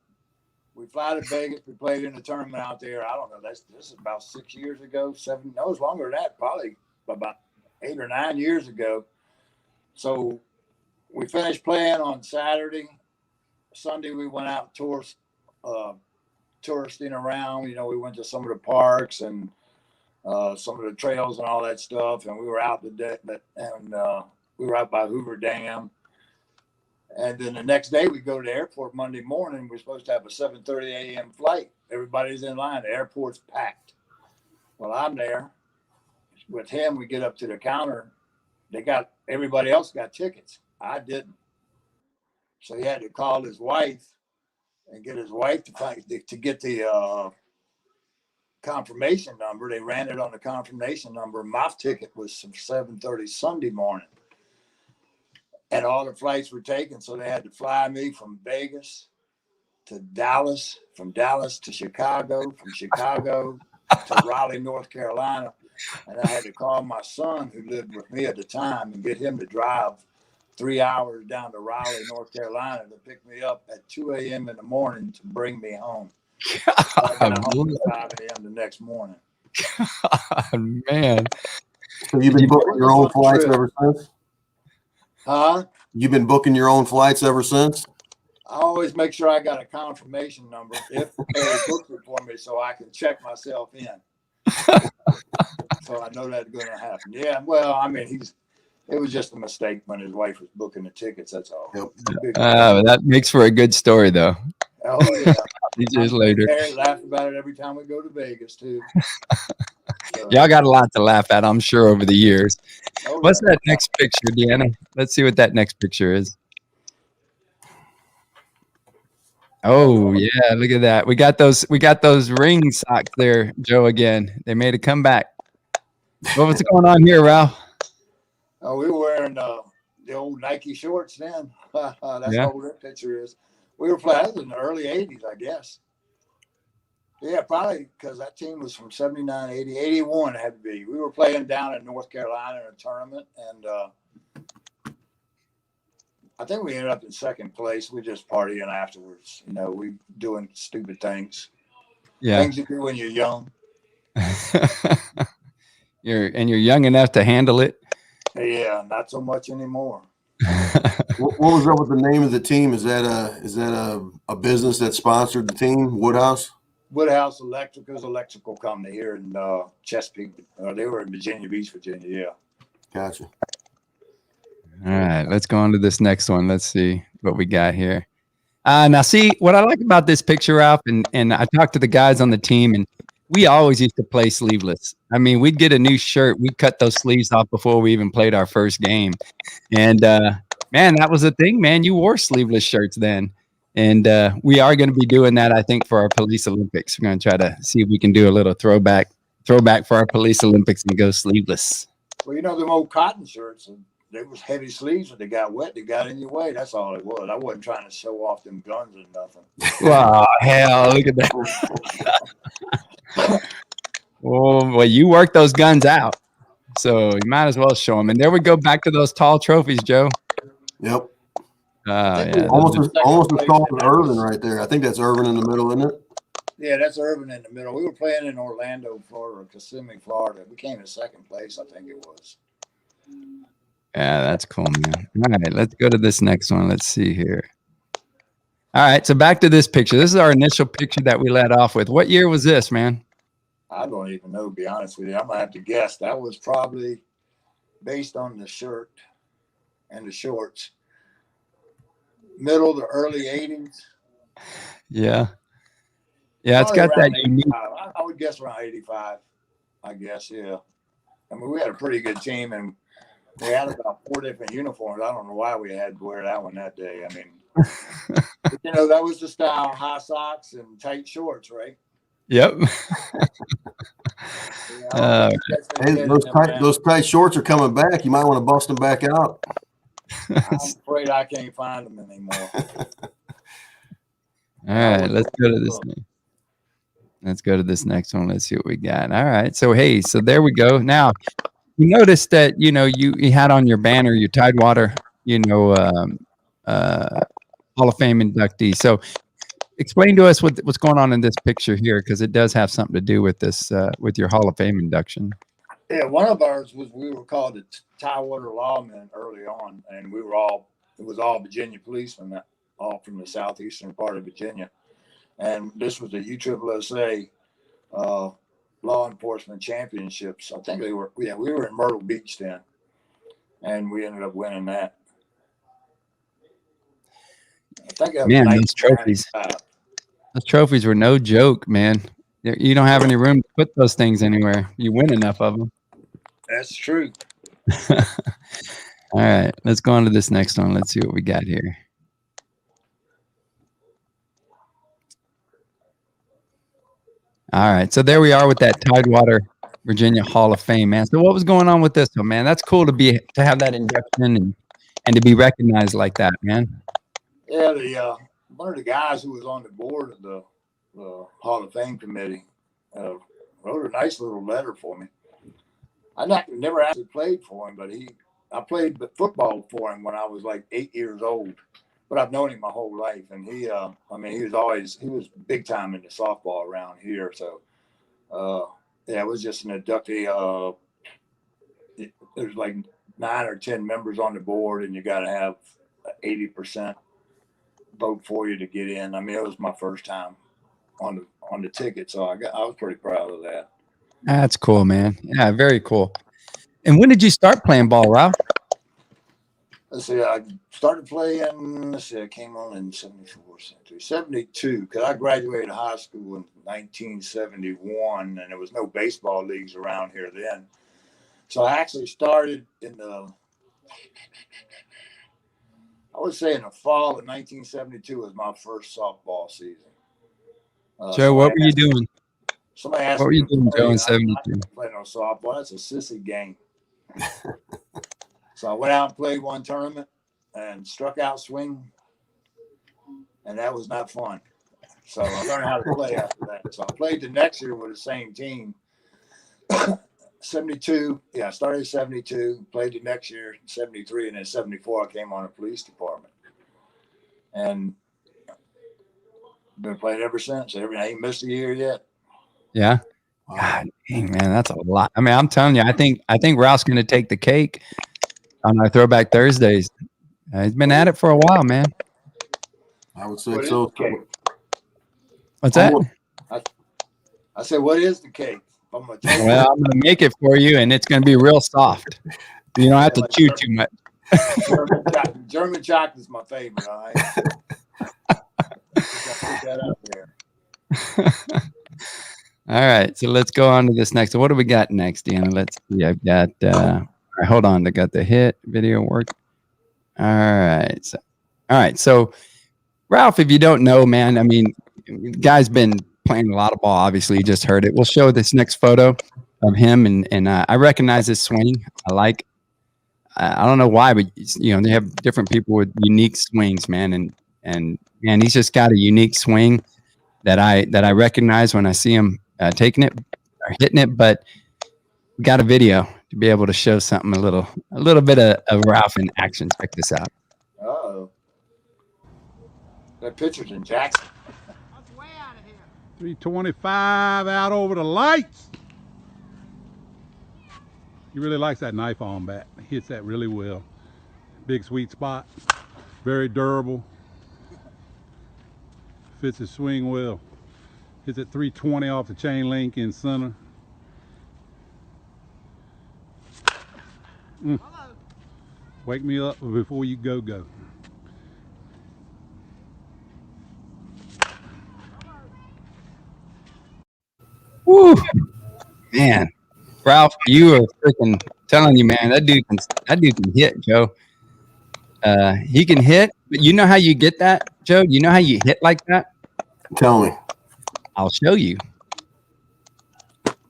We fly to Vegas. We played in a tournament out there. I don't know. This is about 6 years ago. 7. No, it's longer than that. Probably about 8 or 9 years ago. So we finished playing on Saturday. Sunday we went out touristing around. We went to some of the parks and some of the trails and all that stuff. And we were out we were out by Hoover Dam. And then the next day we go to the airport Monday morning. We're supposed to have a 7:30 a.m. flight. Everybody's in line. The airport's packed. Well, I'm there with him. We get up to the counter. Everybody else got tickets. I didn't. So he had to call his wife and get his wife to get the confirmation number. They ran it on the confirmation number. My ticket was from 7:30 Sunday morning. And all the flights were taken, so they had to fly me from Vegas to Dallas, from Dallas to Chicago, from Chicago to Raleigh, North Carolina. And I had to call my son, who lived with me at the time, and get him to drive 3 hours down to Raleigh, North Carolina, to pick me up at 2 a.m. in the morning to bring me home. I got home at 5 a.m. the next morning. God, man. So you've been booking your own flights ever since? Huh? You've been booking your own flights ever since? I always make sure I got a confirmation number if they booked it for me so I can check myself in. so I know that's going to happen. Yeah, well, I mean, it was just a mistake when his wife was booking the tickets. That's all. Yep. That makes for a good story, though. Oh yeah. 8 years later. Harry laughed about it every time we go to Vegas too. So, Y'all got a lot to laugh at, I'm sure, over the years. oh, What's yeah. that next picture, Deanna? Let's see what that next picture is. Oh yeah, look at that. We got those ring socks there, Joe, again. They made a comeback. What was going on here, Ralph? Oh, we were wearing the old Nike shorts then. That's how old that picture is. We were playing, that was in the early 80s, I guess. Yeah, probably because that team was from 79, 80, 81 it had to be. We were playing down in North Carolina in a tournament, and I think we ended up in second place. We just partying afterwards. You know, we doing stupid things. Yeah. Things you do when you're young. You're young enough to handle it. Yeah, not so much anymore. What was up with the name of the team? Is that a business that sponsored the team, Woodhouse? Woodhouse electrical company here in Chesapeake. They were in Virginia Beach, Virginia. Yeah. Gotcha. All right, let's go on to this next one. Let's see what we got here. Now, see, what I like about this picture, Ralph, and I talked to the guys on the team, and we always used to play sleeveless. I mean, we'd get a new shirt. We'd cut those sleeves off before we even played our first game. And, man, that was the thing, man. You wore sleeveless shirts then. And we are going to be doing that, I think, for our Police Olympics. We're going to try to see if we can do a little throwback for our Police Olympics and go sleeveless. Well, you know, them old cotton shirts, they was heavy sleeves. When they got wet, they got in your way. That's all it was. I wasn't trying to show off them guns and nothing. Wow, hell, look at that. Well, you worked those guns out, so you might as well show them. And there we go, back to those tall trophies, Joe. Yep. Yeah, almost as tall as Irvin right there. I think that's Irvin in the middle, isn't it? Yeah, that's Irvin in the middle. We were playing in Orlando, Florida, Kissimmee, Florida. We came in second place, I think it was. Yeah, that's cool, man. All right, let's go to this next one. Let's see here. All right, so back to this picture. This is our initial picture that we led off with. What year was this, man? I don't even know, to be honest with you. I'm going to have to guess. That was probably based on the shirt and the shorts. Middle to early 80s. Yeah. Yeah, it's got that unique. I would guess around 85, I guess, yeah. I mean, we had a pretty good team, and we had about 4 different uniforms. I don't know why we had to wear that one that day. I mean, but, you know, that was the style, high socks and tight shorts, right? Yep. Yeah, hey, those tight shorts are coming back. You might want to bust them back out. I'm afraid I can't find them anymore. All right, let's go to this one. Let's go to this next one. Let's see what we got. All right. So, hey, so there we go. Now, you noticed that, you know, you had on your banner, your Tidewater, you know, Hall of Fame inductee. So explain to us what's going on in this picture here, because it does have something to do with this, with your Hall of Fame induction. Yeah, one of ours was, we were called the Tidewater Lawmen early on, and it was all Virginia policemen, all from the southeastern part of Virginia. And this was the USSSA Law Enforcement Championships. I think we were in Myrtle Beach then, and we ended up winning that. I think that was those trophies were no joke, man. You don't have any room to put those things anywhere. You win enough of them. That's true. All right, let's go on to this next one. Let's see what we got here. All right, so there we are with that Tidewater, Virginia Hall of Fame, man. So what was going on with this one, man? That's cool to have that induction and to be recognized like that, man. Yeah, one of the guys who was on the board of the Hall of Fame committee wrote a nice little letter for me. I never actually played for him, but I played football for him when I was like 8 years old. But I've known him my whole life, and he was big time in the softball around here. So, it was just an inductee. There's like 9 or 10 members on the board, and you got to have 80% vote for you to get in. I mean, it was my first time on the ticket, so I was pretty proud of that. That's cool, man. Yeah, very cool. And when did you start playing ball, Ralph? Let's see, I started playing, I came on in 72, because I graduated high school in 1971, and there was no baseball leagues around here then. So I actually started in the, I would say in the fall of 1972 was my first softball season. Joe, what were you doing? Somebody asked What were me you to doing, play, Joe, in I 72? didn't play no softball. That's a sissy game. So I went out and played one tournament and struck out swing, and that was not fun. So I learned how to play after that. So I played the next year with the same team. 72, yeah, I started 72, played the next year, 73, and then 74 I came on the police department. And been playing ever since. I ain't missed a year yet. Yeah. God dang, man, that's a lot. I mean, I'm telling you, I think Ralph's going to take the cake on our Throwback Thursdays. He's been at it for a while, man. I would say so. What's that? I said, what is the cake? Well, I'm going to make it for you, and it's going to be real soft. You don't have to chew too much. German chocolate is my favorite. All right. Put that up there. All right, so let's go on to this next. So what do we got next, Deanna? Let's see. I've got. All right, hold on. I got the hit video work. All right. So Ralph, if you don't know, man, I mean, the guy's been playing a lot of ball. Obviously, you just heard it. We'll show this next photo of him, and I recognize his swing. I don't know why, but you know, they have different people with unique swings, man, and he's just got a unique swing that I recognize when I see him taking it or hitting it. But we got a video to be able to show something a little bit of Ralph in action. Check this out. Oh, that picture's in Jackson. That's way out of here. 325 out over the lights. He really likes that knife on bat. He hits that really well. Big sweet spot. Very durable. Fits his swing well. Hits at 320 off the chain link in center. Wake me up before you go. Woo, man, Ralph, you are freaking telling you, man. That dude can hit, Joe. He can hit, but you know how you get that, Joe? You know how you hit like that? Tell me. I'll show you.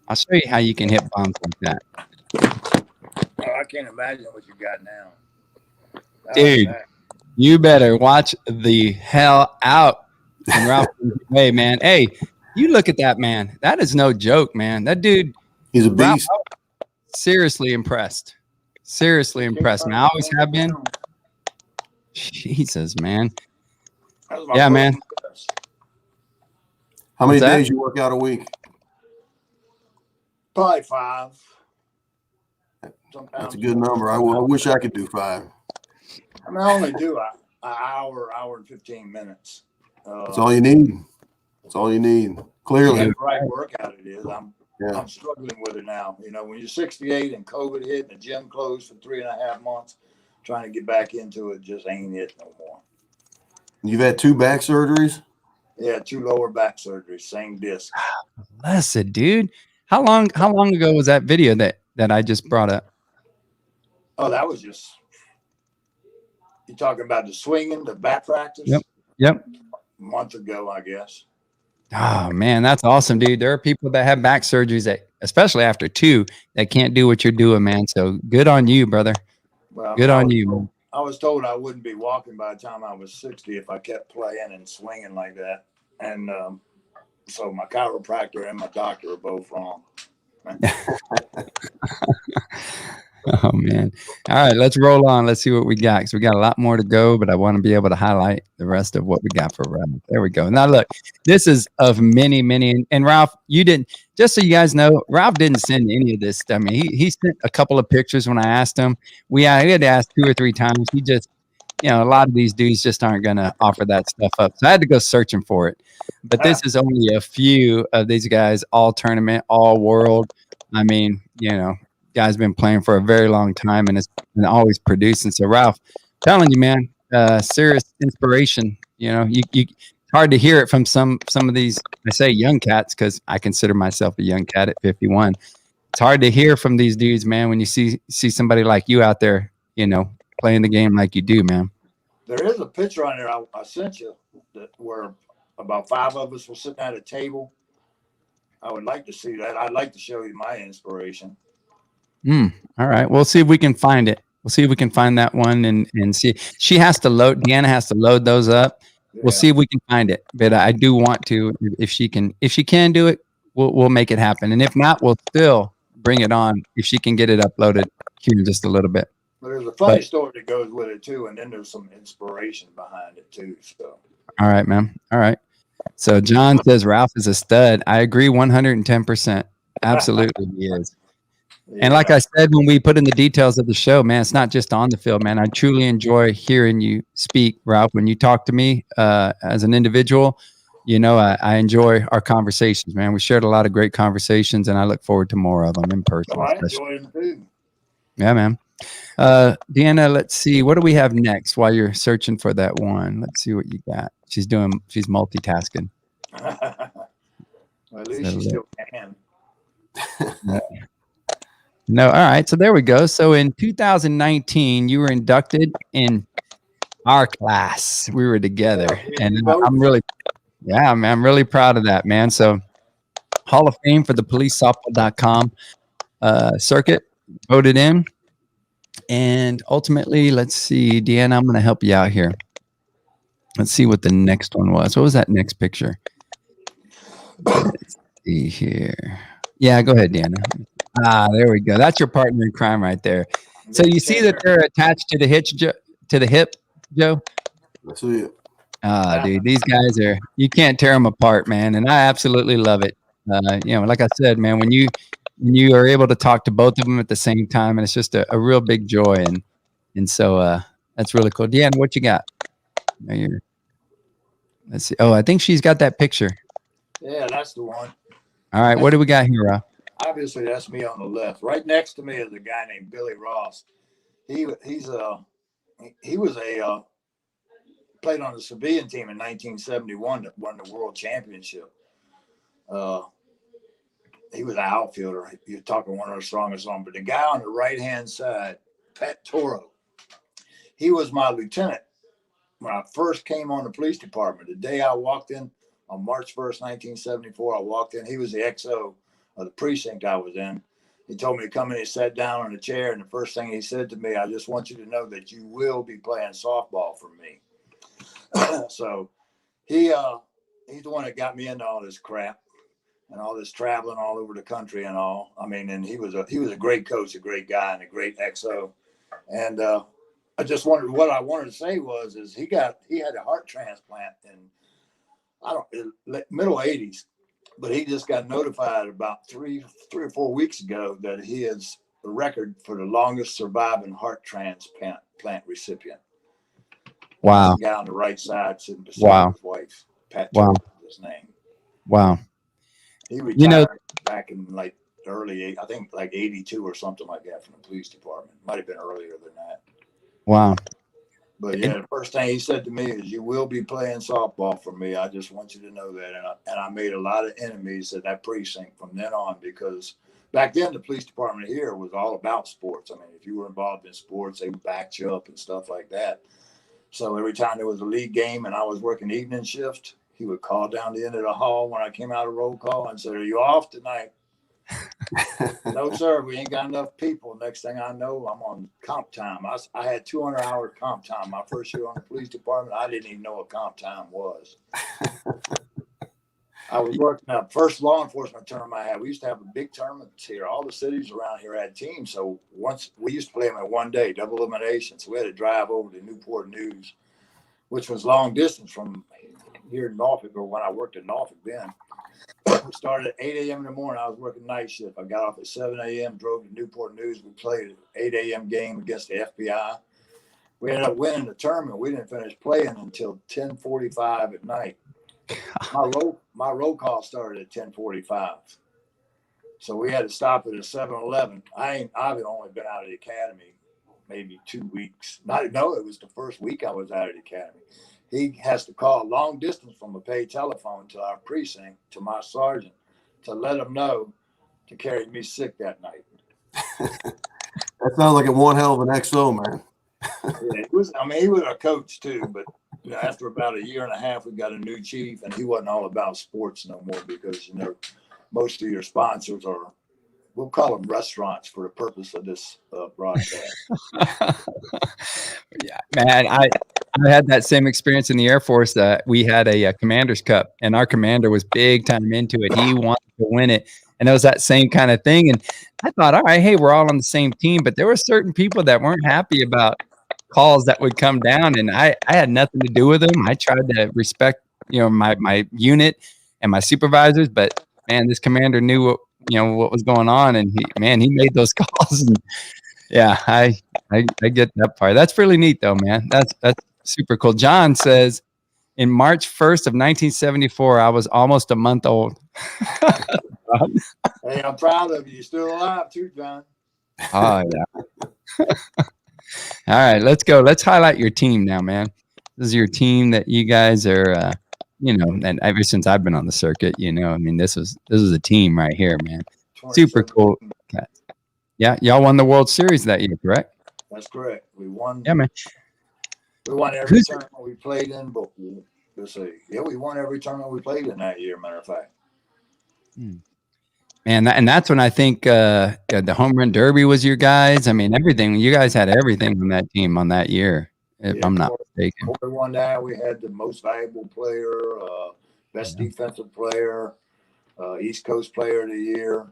I'll show you how you can hit bombs like that. Oh, I can't imagine what you got now. Dude, you better watch the hell out. And Ralph, hey, man. Hey, you look at that, man. That is no joke, man. That dude. He's a beast. Ralph, seriously impressed. Seriously impressed. And I always have been. Jesus, man. Yeah, man. How many days you work out a week? Probably 5. That's a good number. I wish I could do 5. I mean, I only do an hour and 15 minutes. That's all you need. That's all you need. Clearly. The right workout it is. I'm struggling with it now. You know, when you're 68 and COVID hit and the gym closed for 3.5 months, trying to get back into it just ain't it no more. You've had 2 back surgeries? Yeah, 2 lower back surgeries, same disc. Blessed, dude. How long ago was that video that I just brought up? Oh, that was just, you talking about the swinging, the bat practice? Yep. A month ago, I guess. Oh, man, that's awesome, dude. There are people that have back surgeries that, especially after 2, that can't do what you're doing, man. So good on you, brother. Well, good on you, man. I was told I wouldn't be walking by the time I was 60 if I kept playing and swinging like that. And so my chiropractor and my doctor are both wrong. Oh, man. All right, let's roll on. Let's see what we got. Because we got a lot more to go, but I want to be able to highlight the rest of what we got for Ralph. There we go. Now, look, this is of many. And Ralph, you didn't, just so you guys know, Ralph didn't send any of this stuff. I mean, he sent a couple of pictures when I asked him. We had to ask 2 or 3 times. a lot of these dudes just aren't going to offer that stuff up. So I had to go searching for it. But this is only a few of these guys, all tournament, all world. I mean, guys been playing for a very long time and it's been always producing. So Ralph, telling you, man, serious inspiration. It's hard to hear it from some of these, I say young cats, because I consider myself a young cat at 51. It's hard to hear from these dudes, man, when you see somebody like you out there, playing the game like you do, man. There is a picture on there I sent you where about 5 of us were sitting at a table. I would like to see that. I'd like to show you my inspiration. All right. We'll see if we can find it. We'll see if we can find that one and see. She has to load. Deanna has to load those up. Yeah. We'll see if we can find it. But I do want to. If she can do it, we'll make it happen. And if not, we'll still bring it on if she can get it uploaded here in just a little bit. But there's a funny story that goes with it too, and then there's some inspiration behind it too. So. All right, man. All right. So John says Ralph is a stud. I agree 110%. Absolutely, he is. Yeah. And like I said, when we put in the details of the show, man, it's not just on the field, man. I truly enjoy hearing you speak, Ralph. When you talk to me as an individual, I enjoy our conversations, man. We shared a lot of great conversations, and I look forward to more of them in person. Oh, I enjoy them too. Yeah, man. Deanna, let's see. What do we have next while you're searching for that one? Let's see what you got. She's multitasking. Well, at least she still can. No, all right. So there we go. So in 2019, you were inducted in our class. We were together, and I'm really proud of that, man. So Hall of Fame for the policesoftball.com circuit, voted in. And ultimately, let's see, Deanna, I'm going to help you out here. Let's see what the next one was. What was that next picture? Let's see here. Yeah, go ahead, Deanna. There we go. That's your partner in crime right there. So you see that they're attached to the hip, Joe? That's it. Dude, these guys you can't tear them apart, man. And I absolutely love it. Like I said, man, when you are able to talk to both of them at the same time, and it's just a real big joy. And so that's really cool. Deanna, what you got? Let's see. Oh, I think she's got that picture. Yeah, that's the one. All right. What do we got here, Rob? Obviously, that's me on the left. Right next to me is a guy named Billy Ross. He played on the civilian team in 1971 that won the world championship. He was an outfielder. You're talking one of the strongest on. But the guy on the right-hand side, Pat Toro, he was my lieutenant when I first came on the police department. The day I walked in on March 1st, 1974, I walked in. He was the XO of the precinct I was in. He told me to come in. He sat down on a chair, and the first thing he said to me, I just want you to know that you will be playing softball for me. So he's the one that got me into all this crap and all this traveling all over the country and all. I mean, and he was a great coach, a great guy, and a great XO. And I just wondered what I wanted to say is he had a heart transplant in middle 80s, but he just got notified about three or 4 weeks ago that he is the record for the longest surviving heart transplant recipient. Wow. The guy on the right side sitting beside his wife, Pat Toro, his name. Wow. He retired back in like early, I think like 82 or something like that from the police department. Might have been earlier than that. Wow. But yeah, the first thing he said to me is, you will be playing softball for me. I just want you to know that. And I made a lot of enemies at that precinct from then on, because back then the police department here was all about sports. I mean, if you were involved in sports, they backed you up and stuff like that. So every time there was a league game and I was working evening shift, he would call down the end of the hall when I came out of roll call and said, "Are you off tonight?" "No, sir, we ain't got enough people." Next thing I know, I'm on comp time. I had 200-hour comp time. My first year on the police department, I didn't even know what comp time was. I was working the first law enforcement tournament I had. We used to have a big tournament here. All the cities around here had teams. So once we used to play them in one day, double elimination. So we had to drive over to Newport News, which was long distance from here in Norfolk, or when I worked in Norfolk then. We started at 8 a.m. in the morning. I was working night shift. I got off at 7 a.m., drove to Newport News. We played an 8 a.m. game against the FBI. We ended up winning the tournament. We didn't finish playing until 10:45 at night. My roll call started at 10:45. So we had to stop at a 7-Eleven. I've only been out of the academy maybe 2 weeks. It was the first week I was out of the academy. He has to call long distance from a paid telephone to our precinct, to my sergeant, to let him know to carry me sick that night. That sounds like one hell of an XO, man. Yeah, he was a coach too, but after about a year and a half, we got a new chief, and he wasn't all about sports no more because, most of your sponsors are, we'll call them restaurants for the purpose of this broadcast. Yeah, man, I had that same experience in the Air Force. We had a Commander's Cup, and our commander was big time into it. He wanted to win it, and it was that same kind of thing. And I thought, all right, hey, we're all on the same team, but there were certain people that weren't happy about calls that would come down, and I had nothing to do with them. I tried to respect, my unit and my supervisors, but man, this commander knew what was going on, and he made those calls. And yeah, I get that part. That's really neat though, man. That's super cool. John says, in March 1st of 1974, I was almost a month old. Hey, I'm proud of you. You're still alive too, John. Oh yeah. All right, let's go. Let's highlight your team now, man. This is your team that you guys are, and ever since I've been on the circuit, this was a team right here, man. Super cool. Yeah, y'all won the World Series that year, correct? That's correct. We won. Yeah, man. We won every tournament we played in, but let's see. Yeah, we won every tournament we played in that year, matter of fact. And that's when I think the home run derby was your guys. I mean, everything. You guys had everything on that team on that year, if I'm not mistaken. Corey won that. We had the most valuable player, best defensive player, East Coast player of the year.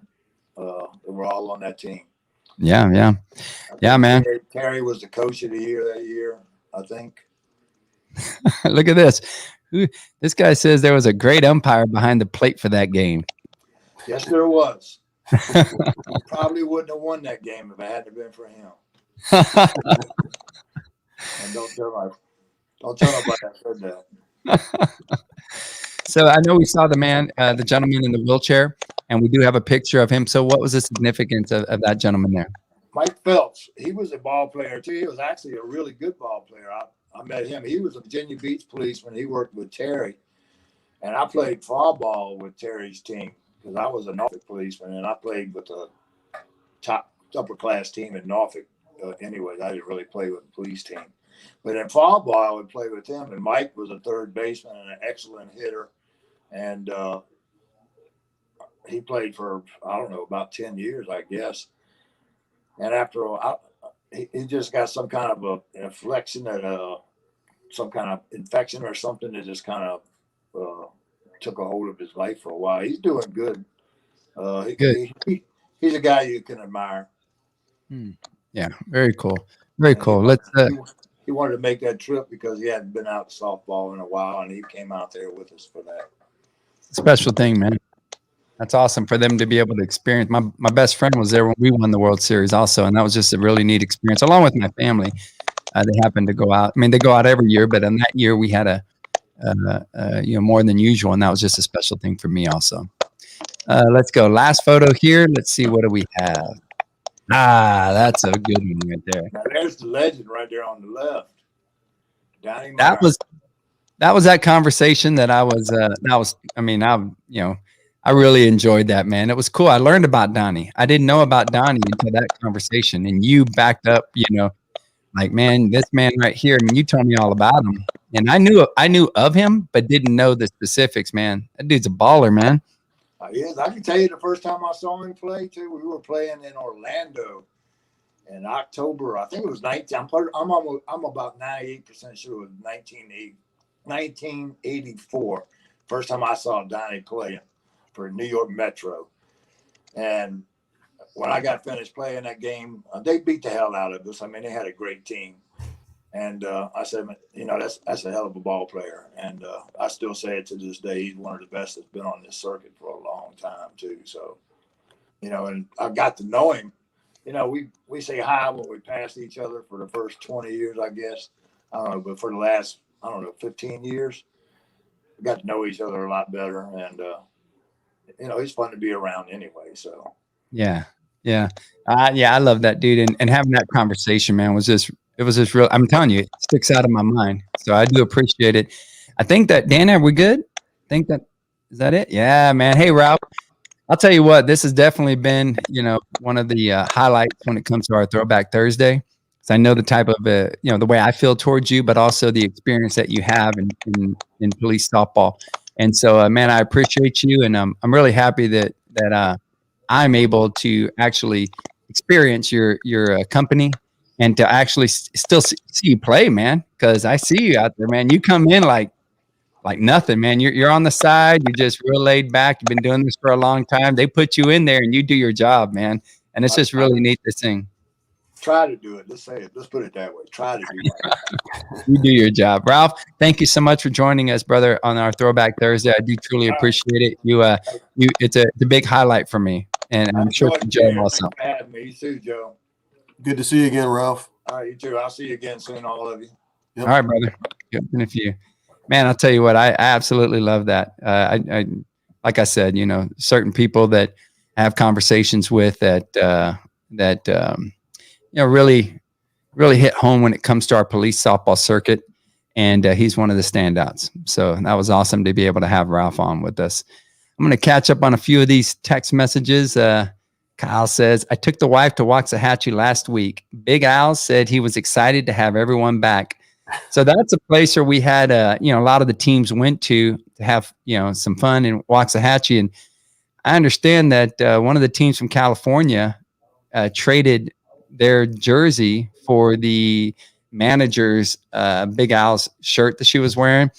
They were all on that team. Yeah, man. Terry was the coach of the year that year, I think. Look at this. This guy says there was a great umpire behind the plate for that game. Yes, there was. He probably wouldn't have won that game if it hadn't been for him. And don't tell nobody I said that. So I know we saw the gentleman in the wheelchair, and we do have a picture of him. So what was the significance of that gentleman there? Mike Phelps. He was a ball player too. He was actually a really good ball player. I met him. He was a Virginia Beach policeman. He worked with Terry, and I played fall ball with Terry's team because I was a Norfolk policeman, and I played with the top upper class team in Norfolk. Anyways, I didn't really play with the police team. But in fall ball, I would play with him. And Mike was a third baseman and an excellent hitter. And he played for, about 10 years, I guess. And after a while, he just got some kind of an inflection some kind of infection or something that just kind of took a hold of his life for a while. He's doing good. He's a guy you can admire. Yeah, very cool. Very cool. He wanted to make that trip because he hadn't been out to softball in a while, and he came out there with us for that. Special thing, man. That's awesome for them to be able to experience. My best friend was there when we won the World Series also, and that was just a really neat experience, along with my family. They happened to go out. I mean, they go out every year, but in that year we had more than usual, and that was just a special thing for me also. Let's go. Last photo here. Let's see, what do we have? That's a good one right there. Now, there's the legend right there on the left. That was that conversation that I really enjoyed that, man. It was cool. I learned about Donnie. I didn't know about Donnie until that conversation, and you backed up, like, man, this man right here. I mean, you told me all about him, and I knew of him, but didn't know the specifics, man. That dude's a baller, man. Yes, I can tell you the first time I saw him play too. We were playing in Orlando in October. I think it was 19. I'm about 98% sure it was 1984. First time I saw Donnie playing for New York Metro. And when I got finished playing that game, they beat the hell out of us. I mean, they had a great team. And I said, that's a hell of a ball player. And I still say it to this day. He's one of the best that's been on this circuit for a long time, too. So, and I got to know him you know, we say hi when we pass each other for the first 20 years, I guess. I don't know, but for the last, 15 years, we got to know each other a lot better. And, you know, he's fun to be around anyway. So, Yeah. Yeah. I love that, dude. And having that conversation, man, it was just real. I'm telling you, it sticks out of my mind. So I do appreciate it. I think that, Dan, are we good? Is that it? Yeah, man. Hey, Ralph, I'll tell you what, this has definitely been, one of the highlights when it comes to our Throwback Thursday. So I know the type of, the way I feel towards you, but also the experience that you have in police softball. And so, man, I appreciate you. And I'm really happy that I'm able to actually experience your company and to actually still see you play, man. Because I see you out there, man. You come in like nothing, man. You're on the side. You're just real laid back. You've been doing this for a long time. They put you in there and you do your job, man. And it's just really neat to sing. Try to do it. Let's put it that way. Try to do that. You do your job. Ralph, thank you so much for joining us, brother, on our Throwback Thursday. I do truly appreciate it. It's a big highlight for me. And I'm sure for Joe also. Thanks for having me. You too, Joe. Good to see you again, Ralph. All right, you too. I'll see you again soon, all of you. Yep. All right, brother. Good in a few. Man, I'll tell you what, I absolutely love that. I like I said, certain people that I have conversations with that really, really hit home when it comes to our police softball circuit. And he's one of the standouts. So that was awesome to be able to have Ralph on with us. I'm going to catch up on a few of these text messages. Kyle says, I took the wife to Waxahachie last week. Big Al said he was excited to have everyone back. So that's a place where we had, a lot of the teams went to have, some fun in Waxahachie. And I understand that one of the teams from California traded their jersey for the manager's Big Al's shirt that she was wearing.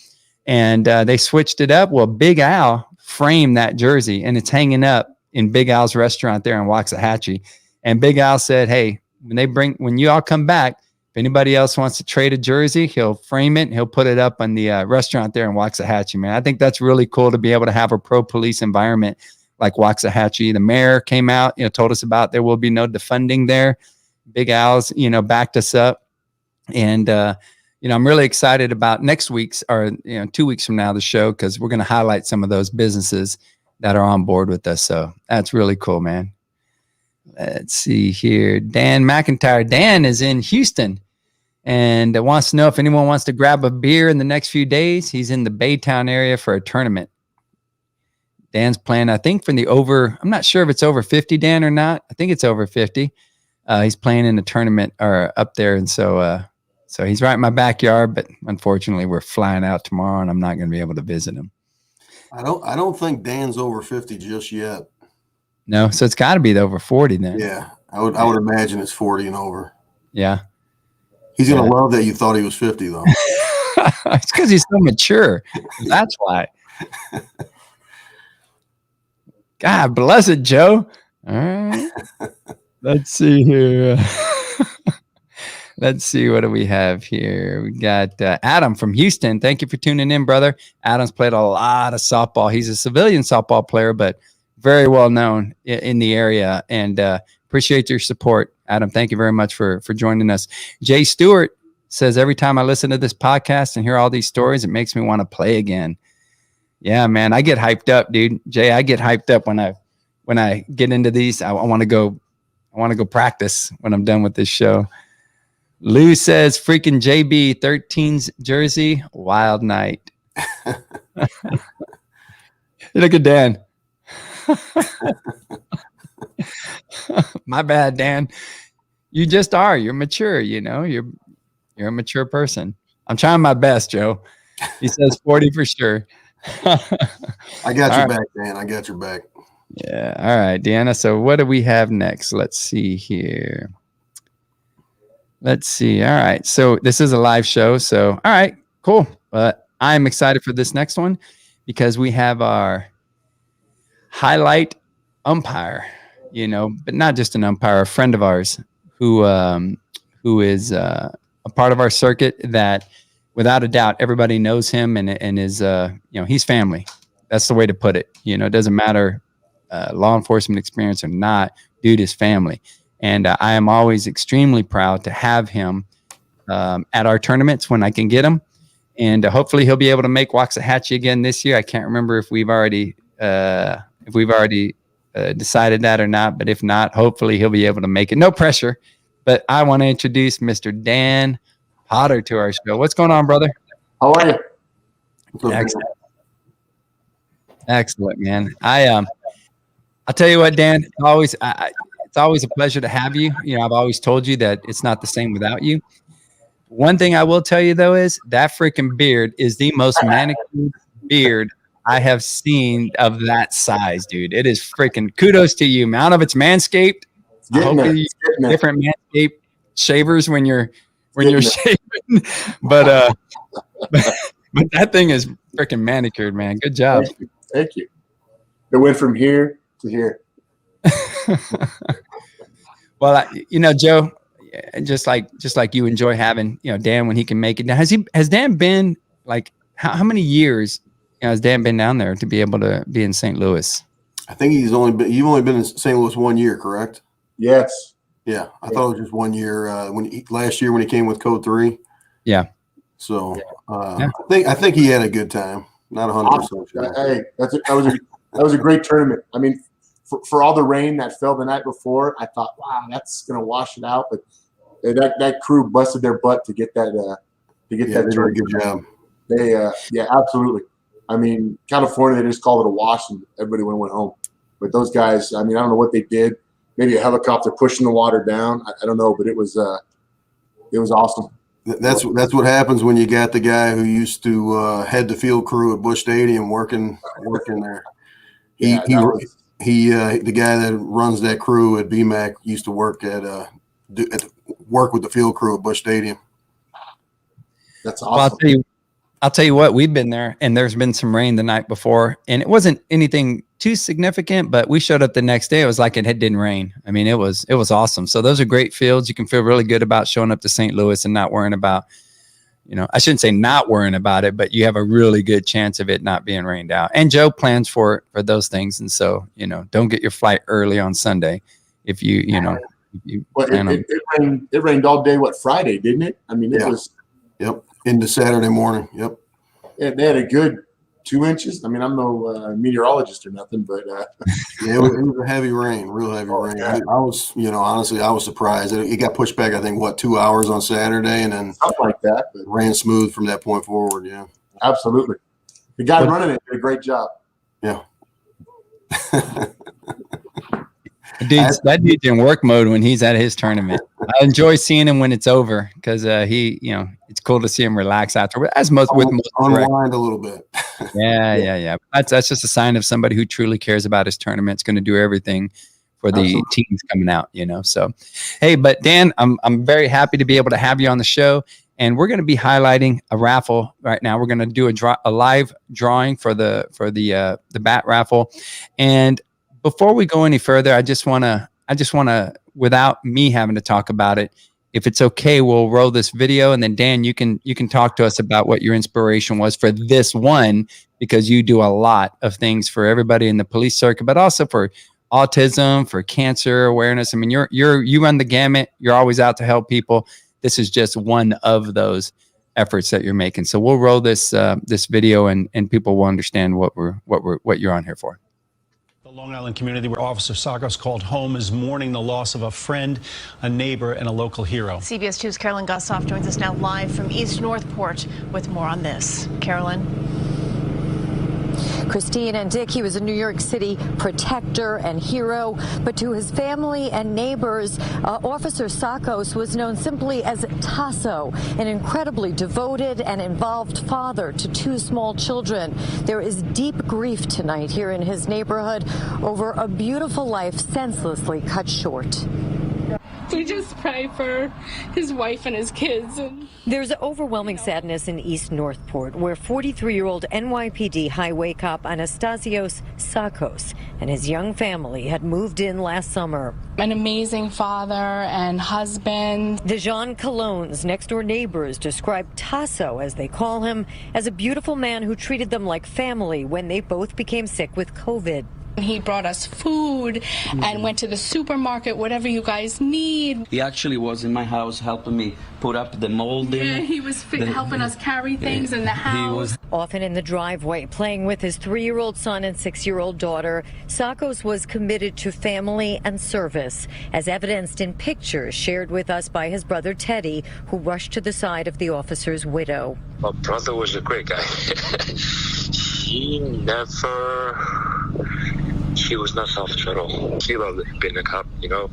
And they switched it up. Well, Big Al framed that jersey and it's hanging up in Big Al's restaurant there in Waxahachie. And Big Al said, hey, when you all come back, if anybody else wants to trade a jersey, he'll frame it and he'll put it up on the restaurant there in Waxahachie, man. I think that's really cool to be able to have a pro police environment like Waxahachie. The mayor came out, told us about there will be no defunding there. Big Al's, backed us up. And, I'm really excited about next week's or, 2 weeks from now, the show, because we're going to highlight some of those businesses that are on board with us. So that's really cool, man. Let's see here. Dan McIntyre. Dan is in Houston and wants to know if anyone wants to grab a beer in the next few days. He's in the Baytown area for a tournament. Dan's playing, I think, I'm not sure if it's over 50, Dan, or not. I think it's over 50. He's playing in a tournament or up there. And so he's right in my backyard, but unfortunately we're flying out tomorrow and I'm not going to be able to visit him. I don't think Dan's over 50 just yet. No, so it's got to be over 40 then. Yeah, I would imagine it's 40 and over. Yeah. He's going to love that you thought he was 50, though. It's because he's so mature. That's why. God bless it, Joe. All right. Let's see here. Let's see. What do we have here? We got Adam from Houston. Thank you for tuning in, brother. Adam's played a lot of softball. He's a civilian softball player, but very well known in the area. And appreciate your support, Adam. Thank you very much for joining us. Jay Stewart says, every time I listen to this podcast and hear all these stories, it makes me want to play again. Yeah, man, I get hyped up, dude. Jay, I get hyped up when I get into these. I want to go practice when I'm done with this show. Lou says, freaking JB 13's jersey, wild night. Look at Dan. My bad, Dan. You just are. You're mature, You're a mature person. I'm trying my best, Joe. He says 40 for sure. I got your back, Dan. I got your back. Yeah. All right, Deanna. So what do we have next? Let's see here. Let's see. All right. So this is a live show. So, all right, cool. But I'm excited for this next one because we have our highlight umpire, but not just an umpire, a friend of ours who is a part of our circuit that without a doubt, everybody knows him and is, he's family. That's the way to put it. It doesn't matter law enforcement experience or not, dude is family. And I am always extremely proud to have him at our tournaments when I can get him. And hopefully he'll be able to make Waxahachie again this year. I can't remember if we've already decided that or not, but if not, hopefully he'll be able to make it. No pressure, but I want to introduce Mr. Dan Potter to our show. What's going on, brother? How are you? Excellent. Excellent, man. I'll tell you what, Dan, it's always a pleasure to have you. You know, I've always told you that it's not the same without you. One thing I will tell you though is that freaking beard is the most manicured beard I have seen of that size, dude. It is freaking kudos to you, man. I don't know if it's Manscaped. I hope you use different Manscaped shavers when you're shaving, but that thing is freaking manicured, man. Good job. Thank you. It went from here to here. Well, Joe, just like you enjoy having, Dan when he can make it. Now, has Dan been like how many years has Dan been down there to be able to be in St. Louis? I think you've only been in St. Louis 1 year, correct? Yes. Yeah, I thought it was just 1 year. Last year when he came with Code 3. Yeah. So I think he had a good time. Not 100% sure. Hey, that was a great tournament. I mean, for all the rain that fell the night before, I thought, wow, that's gonna wash it out. But that crew busted their butt to get that They did a good job. They absolutely. I mean, California, they just called it a wash and everybody went home. But those guys, I mean, I don't know what they did. Maybe a helicopter pushing the water down. I don't know, but it was awesome. That's what happens when you got the guy who used to head the field crew at Busch Stadium working there. The guy that runs that crew at BMAC used to work work with the field crew at Busch Stadium. That's awesome. Well, I'll tell you what, we've been there and there's been some rain the night before and it wasn't anything too significant, but we showed up the next day. It was like it didn't rain. I mean, it was awesome. So those are great fields. You can feel really good about showing up to St. Louis and not worrying about, I shouldn't say not worrying about it, but you have a really good chance of it not being rained out. And Joe plans for those things. And so, don't get your flight early on Sunday if you it rained all day, Friday, didn't it? I mean, it was. Yep. Into Saturday morning. Yep. Yeah, they had a good 2 inches. I mean, I'm no meteorologist or nothing, but it was a heavy rain, real heavy rain. I was, honestly, I was surprised. It got pushed back, I think, 2 hours on Saturday, and then something like that. But ran smooth from that point forward. Yeah, absolutely. The guy running it did a great job. Yeah. That dude's in work mode when he's at his tournament. I enjoy seeing him when it's over because it's cool to see him relax after. As most unwind a little bit. Yeah. That's just a sign of somebody who truly cares about his tournament. It's going to do everything for the teams coming out. So, hey, but Dan, I'm very happy to be able to have you on the show, and we're going to be highlighting a raffle right now. We're going to do a live drawing for the bat raffle, and before we go any further, I just want to, without me having to talk about it, if it's okay, we'll roll this video, and then Dan, you can talk to us about what your inspiration was for this one, because you do a lot of things for everybody in the police circuit, but also for autism, for cancer awareness. I mean, you run the gamut. You're always out to help people. This is just one of those efforts that you're making. So we'll roll this video, and people will understand what you're on here for. The Long Island community where Officer Tsakos called home is mourning the loss of a friend, a neighbor, and a local hero. CBS 2's Carolyn Gussoff joins us now live from East Northport with more on this. Carolyn? Christine and Dick, he was a New York City protector and hero, but to his family and neighbors, Officer Tsakos was known simply as Tasso, an incredibly devoted and involved father to 2 small children. There is deep grief tonight here in his neighborhood over a beautiful life senselessly cut short. We just pray for his wife and his kids. There's overwhelming sadness in East Northport, where 43-year-old NYPD highway cop Anastasios Tsakos and his young family had moved in last summer. An amazing father and husband. The Jean Colognes, next-door neighbors, describe Tasso, as they call him, as a beautiful man who treated them like family when they both became sick with COVID. He brought us food and went to the supermarket, whatever you guys need. He actually was in my house helping me put up the molding. Yeah, he was helping us carry things in the house. Often in the driveway, playing with his 3-year-old son and 6-year-old daughter, Tsakos was committed to family and service, as evidenced in pictures shared with us by his brother Teddy, who rushed to the side of the officer's widow. My brother was a great guy. He was not selfish at all. He loved being a cop, you know.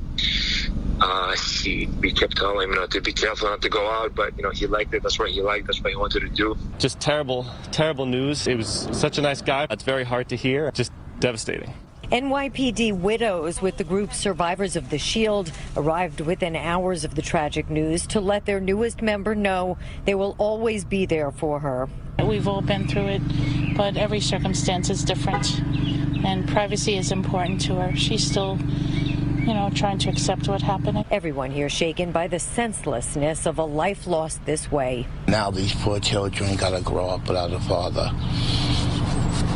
We kept telling him, to be careful not to go out, but, he liked it. That's what he liked. That's what he wanted to do. Just terrible news. It was such a nice guy. It's very hard to hear. Just devastating. NYPD widows with the group Survivors of the Shield arrived within hours of the tragic news to let their newest member know they will always be there for her. We've all been through it, but every circumstance is different, and privacy is important to her. She's still, trying to accept what happened. Everyone here shaken by the senselessness of a life lost this way. Now these poor children gotta grow up without a father.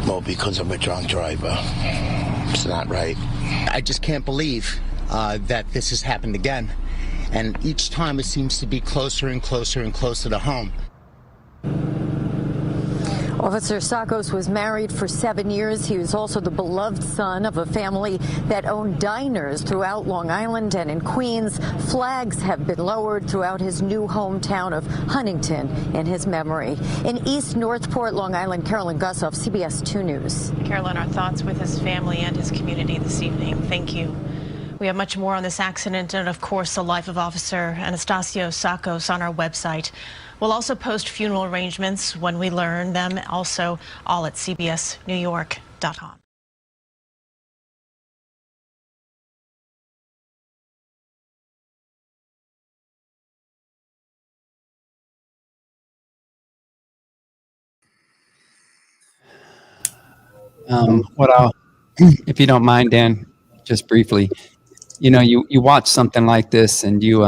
Well, because of a drunk driver. It's not right. I just can't believe that this has happened again. And each time it seems to be closer and closer and closer to home. Officer Tsakos was married for 7 years. He was also the beloved son of a family that owned diners throughout Long Island and in Queens. Flags have been lowered throughout his new hometown of Huntington in his memory. In East Northport, Long Island, Carolyn Gussoff, CBS 2 News. Carolyn, our thoughts with his family and his community this evening. Thank you. We have much more on this accident and, of course, the life of Officer Anastasios Tsakos on our website. We'll also post funeral arrangements when we learn them, also all at cbsnewyork.com. If you don't mind, Dan, just briefly, you watch something like this and you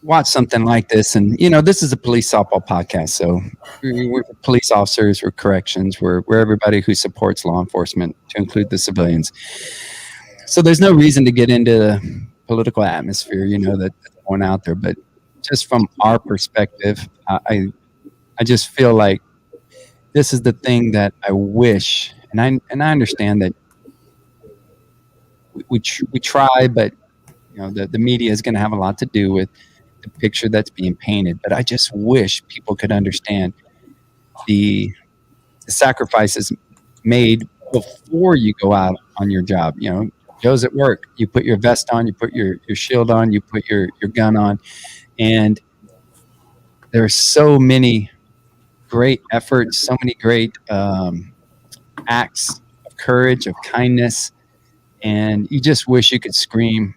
watch something like this, and this is a police softball podcast, so we're police officers, we're corrections, we're everybody who supports law enforcement, to include the civilians. So there's no reason to get into the political atmosphere, that's going out there. But just from our perspective, I just feel like this is the thing that I wish, and I understand that we try, but the media is going to have a lot to do with the picture that's being painted. But I just wish people could understand the sacrifices made before you go out on your job. Joe's at work. You put your vest on, you put your shield on, you put your gun on, and there's so many great efforts, so many great acts of courage, of kindness, and you just wish you could scream,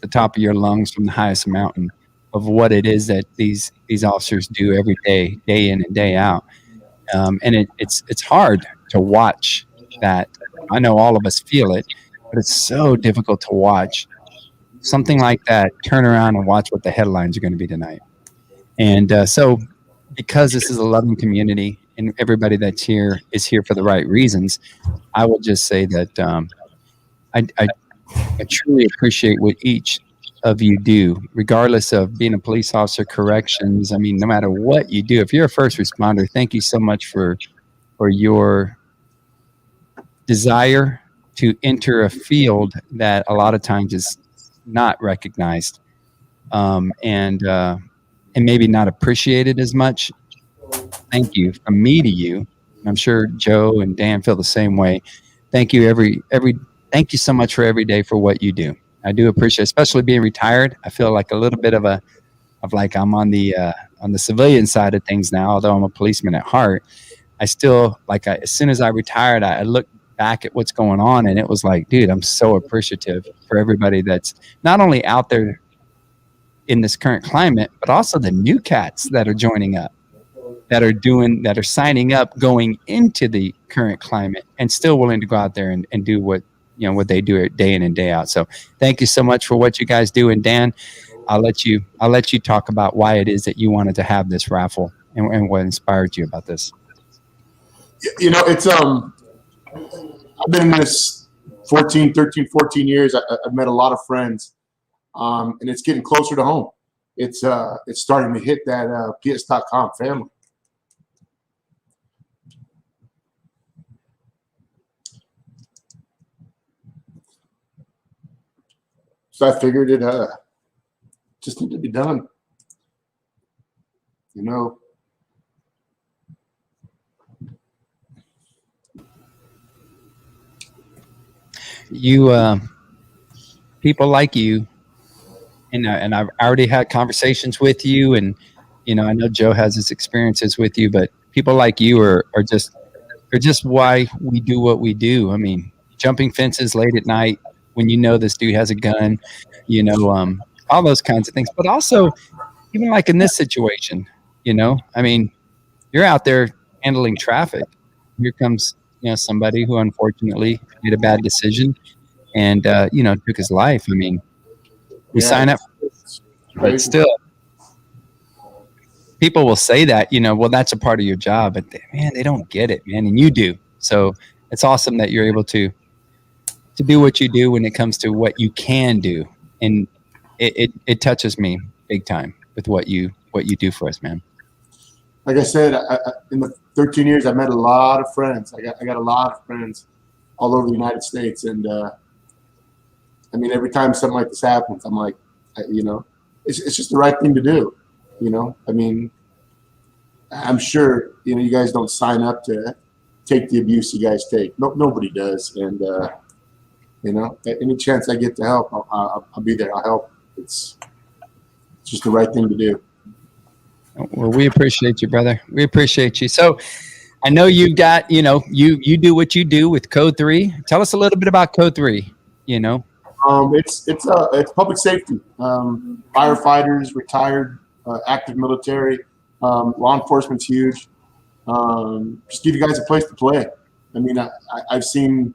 the top of your lungs from the highest mountain of what it is that these officers do every day, day in and day out. And it's hard to watch that. I know all of us feel it, but it's so difficult to watch something like that, turn around and watch what the headlines are going to be tonight. And so because this is a loving community and everybody that's here is here for the right reasons, I will just say that I truly appreciate what each of you do, regardless of being a police officer, corrections. I mean, no matter what you do, if you're a first responder, thank you so much for your desire to enter a field that a lot of times is not recognized, and maybe not appreciated as much. Thank you from me to you. I'm sure Joe and Dan feel the same way. Thank you thank you so much for every day for what you do. I do appreciate, especially being retired. I feel like a little bit of like I'm on the civilian side of things now, although I'm a policeman at heart. I still as soon as I retired, I looked back at what's going on, and it was like, dude, I'm so appreciative for everybody that's not only out there in this current climate, but also the new cats that are joining up, that are signing up going into the current climate and still willing to go out there and do what they do day in and day out. So thank you so much for what you guys do. And Dan, I'll let you talk about why it is that you wanted to have this raffle and what inspired you about this? You know, it's I've been in this 14 years. I've met a lot of friends, and it's getting closer to home. It's starting to hit that PS.com family. So I figured it just needed to be done. You know. You people like you, and I've already had conversations with you, and you know I know Joe has his experiences with you, but people like you are just why we do what we do. I mean, jumping fences late at night when you know this dude has a gun, you know, all those kinds of things. But also, even like in this situation, you know, I mean, you're out there handling traffic. Here comes, you know, somebody who unfortunately made a bad decision and, you know, took his life. I mean, we sign up for this, but still, people will say that, you know, well, that's a part of your job, but man, they don't get it, man. And you do. So it's awesome that you're able to do what you do when it comes to what you can do. And it touches me big time with what you do for us, man. Like I said, in the 13 years, I met a lot of friends. I got a lot of friends all over the United States. And, I mean, every time something like this happens, I'm like, you know, it's just the right thing to do. You know, I mean, I'm sure, you know, you guys don't sign up to take the abuse you guys take. Nobody does. And, you know, any chance I get to help, I'll be there. I'll help. It's just the right thing to do. Well, we appreciate you, brother. We appreciate you. So I know you've got, you know, you do what you do with Code 3. Tell us a little bit about Code 3, you know. It's public safety. Firefighters, retired, active military, law enforcement's huge. Just give you guys a place to play. I mean, I've seen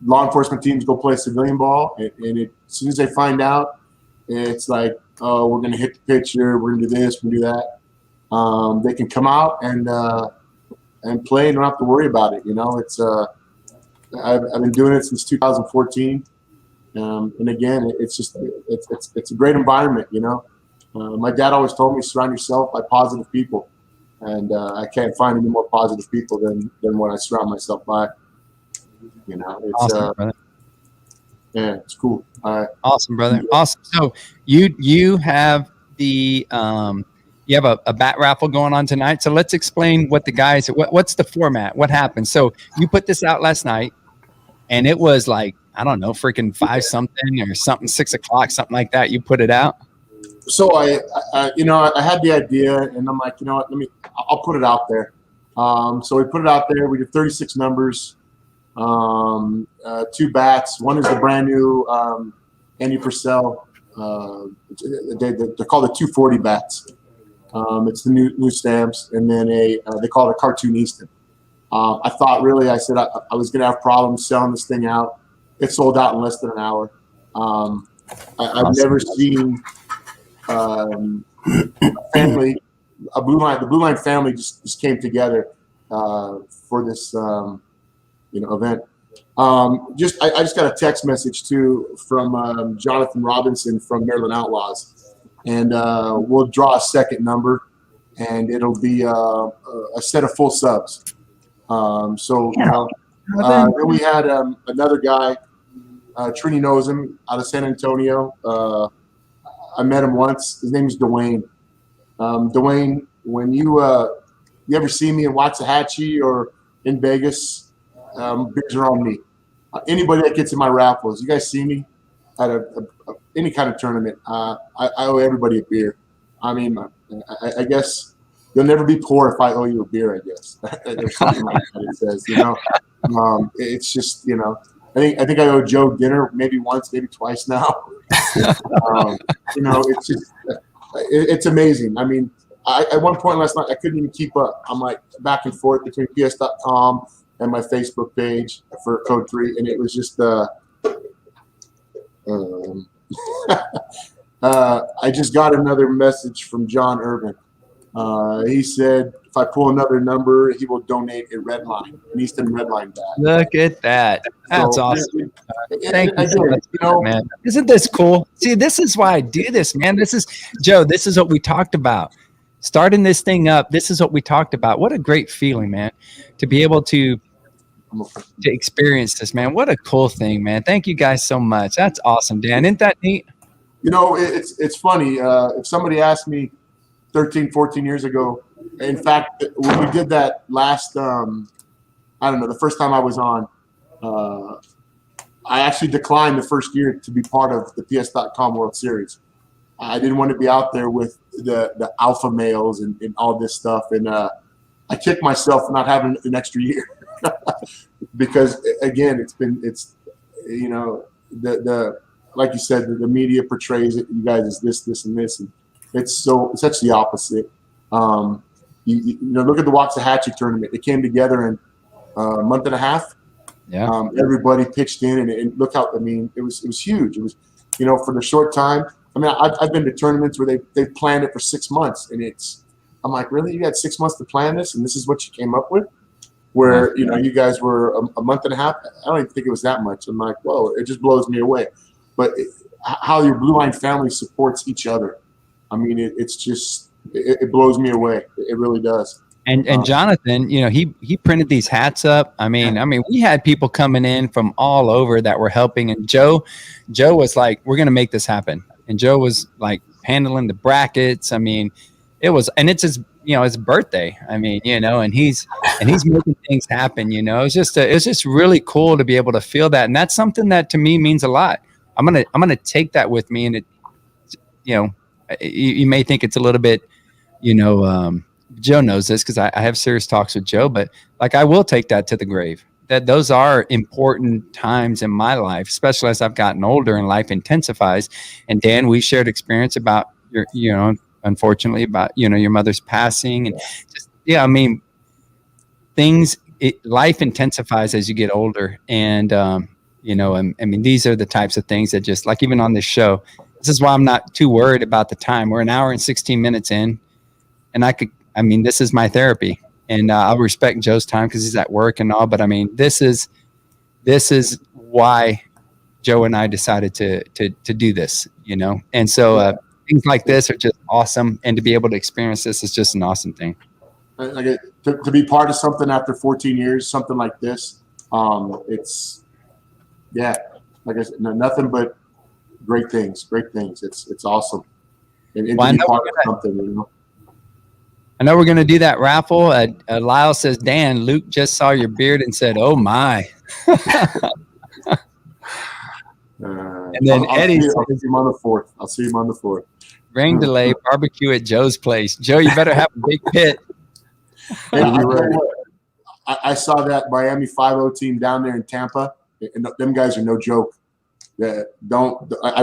law enforcement teams go play civilian ball, and as soon as they find out, it's like, oh, we're going to hit the pitcher, we're going to do this, we're going to do that. They can come out and play and don't have to worry about it. You know, it's I've been doing it since 2014, and again, it's a great environment. You know, my dad always told me, surround yourself by positive people, and I can't find any more positive people than what I surround myself by. You know, it's awesome, yeah, it's cool. Awesome, brother. Awesome. So you have the you have a bat raffle going on tonight. So let's explain what the guys, what's the format? What happened? So you put this out last night, and it was like, I don't know, freaking 5 something or something, 6 o'clock, something like that. You put it out. So I you know, I had the idea, and I'm like, you know what, I'll put it out there. So we put it out there. We did 36 numbers. 2 bats. One is the brand new Andy Purcell. They're called the 240 bats. It's the new stamps, and then they call it a cartoon Easton. I thought, really, I said I was gonna have problems selling this thing out. It sold out in less than an hour. I've never seen family, the Blue Line family just came together for this you know, event. I just got a text message too from Jonathan Robinson from Maryland Outlaws, and we'll draw a second number, and it'll be a set of full subs. So you know, then we had another guy, Trini knows him, out of San Antonio. I met him once. His name is Dwayne. Dwayne, when you ever see me in Waxahachie or in Vegas, beers are on me. Anybody that gets in my raffles, you guys see me at any kind of tournament, I owe everybody a beer. I mean, I guess you'll never be poor if I owe you a beer, I guess. Or something like that it says, you know. It's just, you know, I think I owe Joe dinner maybe once, maybe twice now. You know, it's just, it's amazing. I mean, at one point last night, I couldn't even keep up. I'm like back and forth between PS.com and my Facebook page for Code 3, and it was just I just got another message from John Irvin. He said if I pull another number, he will donate a red line, an Easton red line bat. Look at that. That's awesome. Thank you so again, much, you know, man. Isn't this cool? See, this is why I do this, man. This is, Joe, this is what we talked about. Starting this thing up, this is what we talked about. What a great feeling, man, to be able to experience this, man. What a cool thing, man. Thank you guys so much. That's awesome, Dan. Isn't that neat? You know, it's funny. If somebody asked me 13, 14 years ago, in fact, when we did that last, I don't know, the first time I was on, I actually declined the first year to be part of the PS.com World Series. I didn't want to be out there with the alpha males and all this stuff. And I kicked myself for not having an extra year because, again, it's you know, the like you said, the media portrays it. You guys is this, and this. And it's such the opposite. You know, look at the Waxahachie tournament. It came together in a month and a half. Yeah. Everybody pitched in, and look how, I mean, it was huge. It was, you know, for the short time. I mean, I've been to tournaments where they planned it for 6 months, and I'm like, really? You had 6 months to plan this, and this is what you came up with? Where, you know, you guys were a month and a half. I don't even think it was that much. I'm like, whoa, it just blows me away. But how your Blue Line family supports each other. I mean, it's just, it blows me away. It really does. And Jonathan, you know, he printed these hats up. I mean, we had people coming in from all over that were helping. And Joe was like, we're going to make this happen. And Joe was like handling the brackets. I mean, it's his, you know, his birthday. I mean, you know, and he's making things happen, you know. It's just really cool to be able to feel that. And that's something that to me means a lot. I'm going to take that with me. And it, you know, you may think it's a little bit, you know, Joe knows this because I have serious talks with Joe, but like I will take that to the grave. That those are important times in my life, especially as I've gotten older and life intensifies. And Dan, we shared experience about your, you know, unfortunately about, you know, your mother's passing and just, I mean, life intensifies as you get older. And, you know, I mean, these are the types of things that just like, even on this show, this is why I'm not too worried about the time. We're an hour and 16 minutes in, and this is my therapy. And I'll respect Joe's time because he's at work and all. But I mean, this is why Joe and I decided to do this, you know. And so things like this are just awesome, and to be able to experience this is just an awesome thing. Like to be part of something after 14 years, something like this, it's like I said, nothing but great things. It's awesome, and to be part of something, you know. I know we're going to do that raffle. Lyle says, Dan, Luke just saw your beard and said, oh, my. And then Eddie says, I'll see him on the 4th. I'll see him on the 4th. Rain delay, barbecue at Joe's place. Joe, you better have a big pit. I saw that Miami 5-0 team down there in Tampa, and them guys are no joke. I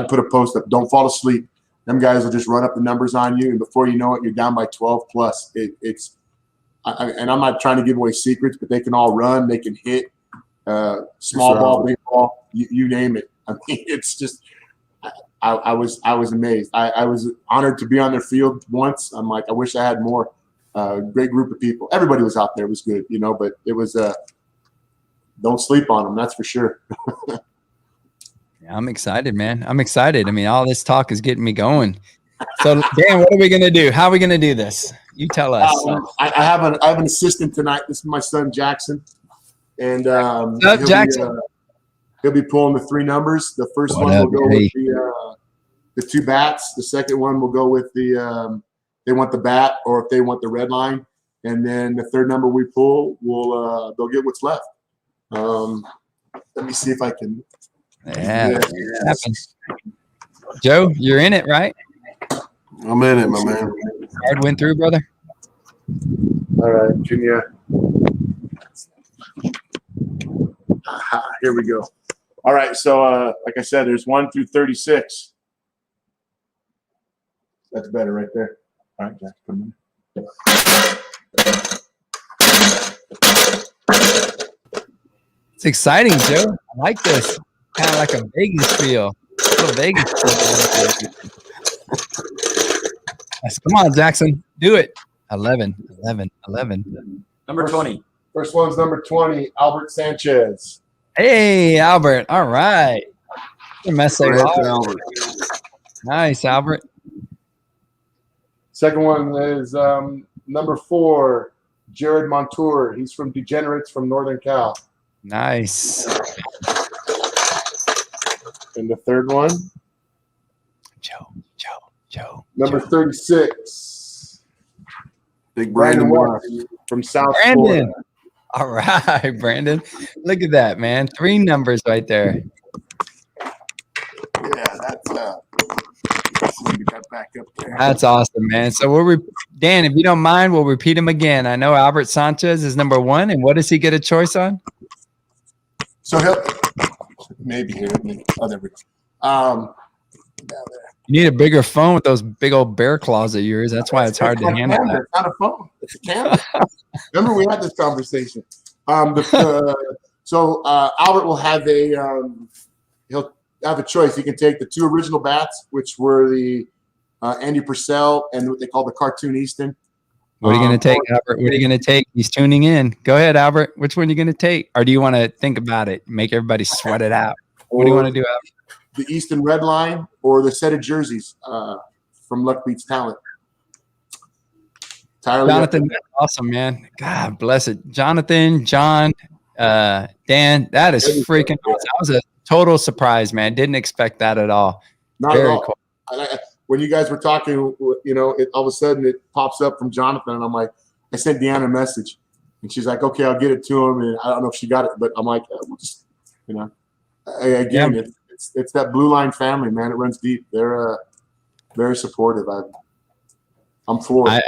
put a post up, don't fall asleep. Them guys will just run up the numbers on you, and before you know it, you're down by 12 plus. And I'm not trying to give away secrets, but they can all run, they can hit, small ball, big ball, you name it. I mean, it's just, I was amazed. I was honored to be on their field once. I'm like, I wish I had more. Great group of people. Everybody was out there. It was good, you know. But it was don't sleep on them. That's for sure. I'm excited, man. I'm excited. I mean, all this talk is getting me going. So, Dan, what are we going to do? How are we going to do this? You tell us. I have an assistant tonight. This is my son, Jackson. And he'll be pulling the 3 numbers. The first one will go with the 2 bats. The second one will go with the they want the bat or if they want the red line. And then the third number we pull, they'll get what's left. Let me see if I can. Yeah, Joe, you're in it, right? I'm in it, my man. Card went through, brother. All right, Junior. Here we go. All right, so like I said, there's 1 through 36. That's better right there. All right, Jack, come in. It's exciting, Joe. I like this. Kind of like a Vegas feel. A little Vegas feel. Come on, Jackson. Do it. 11. Number 20. First one's number 20, Albert Sanchez. Hey, Albert. All right. Albert. Nice, Albert. Second one is number 4, Jared Montour. He's from Degenerates from Northern Cal. Nice. And the third one, Joe. Number 36, Big Brandon West from South Brandon. Florida. All right, Brandon. Look at that, man. 3 numbers right there. Yeah, that's let's get that back up there. That's awesome, man. So Dan, if you don't mind, we'll repeat them again. I know Albert Sanchez is number 1, and what does he get a choice on? So he'll maybe here. Oh, there we go. Down there. You need a bigger phone with those big old bear claws of yours. That's why it's hard to handle that. It's not a phone. It's a camera. Remember, we had this conversation. So Albert will have he'll have a choice. He can take the 2 original bats, which were the Andy Purcell and what they call the Cartoon Easton. What are you going to take, Albert? What are you going to take? He's tuning in. Go ahead, Albert. Which one are you going to take? Or do you want to think about it, make everybody sweat it out? What do you want to do, Albert? The Easton Red Line or the set of jerseys from Luck Beats Talent. Jonathan, that's awesome, man. God bless it. Jonathan, John, Dan, that is freaking awesome. That was a total surprise, man. Didn't expect that at all. Not Very at all. cool. When you guys were talking, all of a sudden it pops up from Jonathan, and I'm like, I sent Deanna a message, and she's like, okay, I'll get it to him, and I don't know if she got it, but I'm like, we'll just, again, it's that Blue Line family, man. It runs deep. They're very supportive. I'm for it.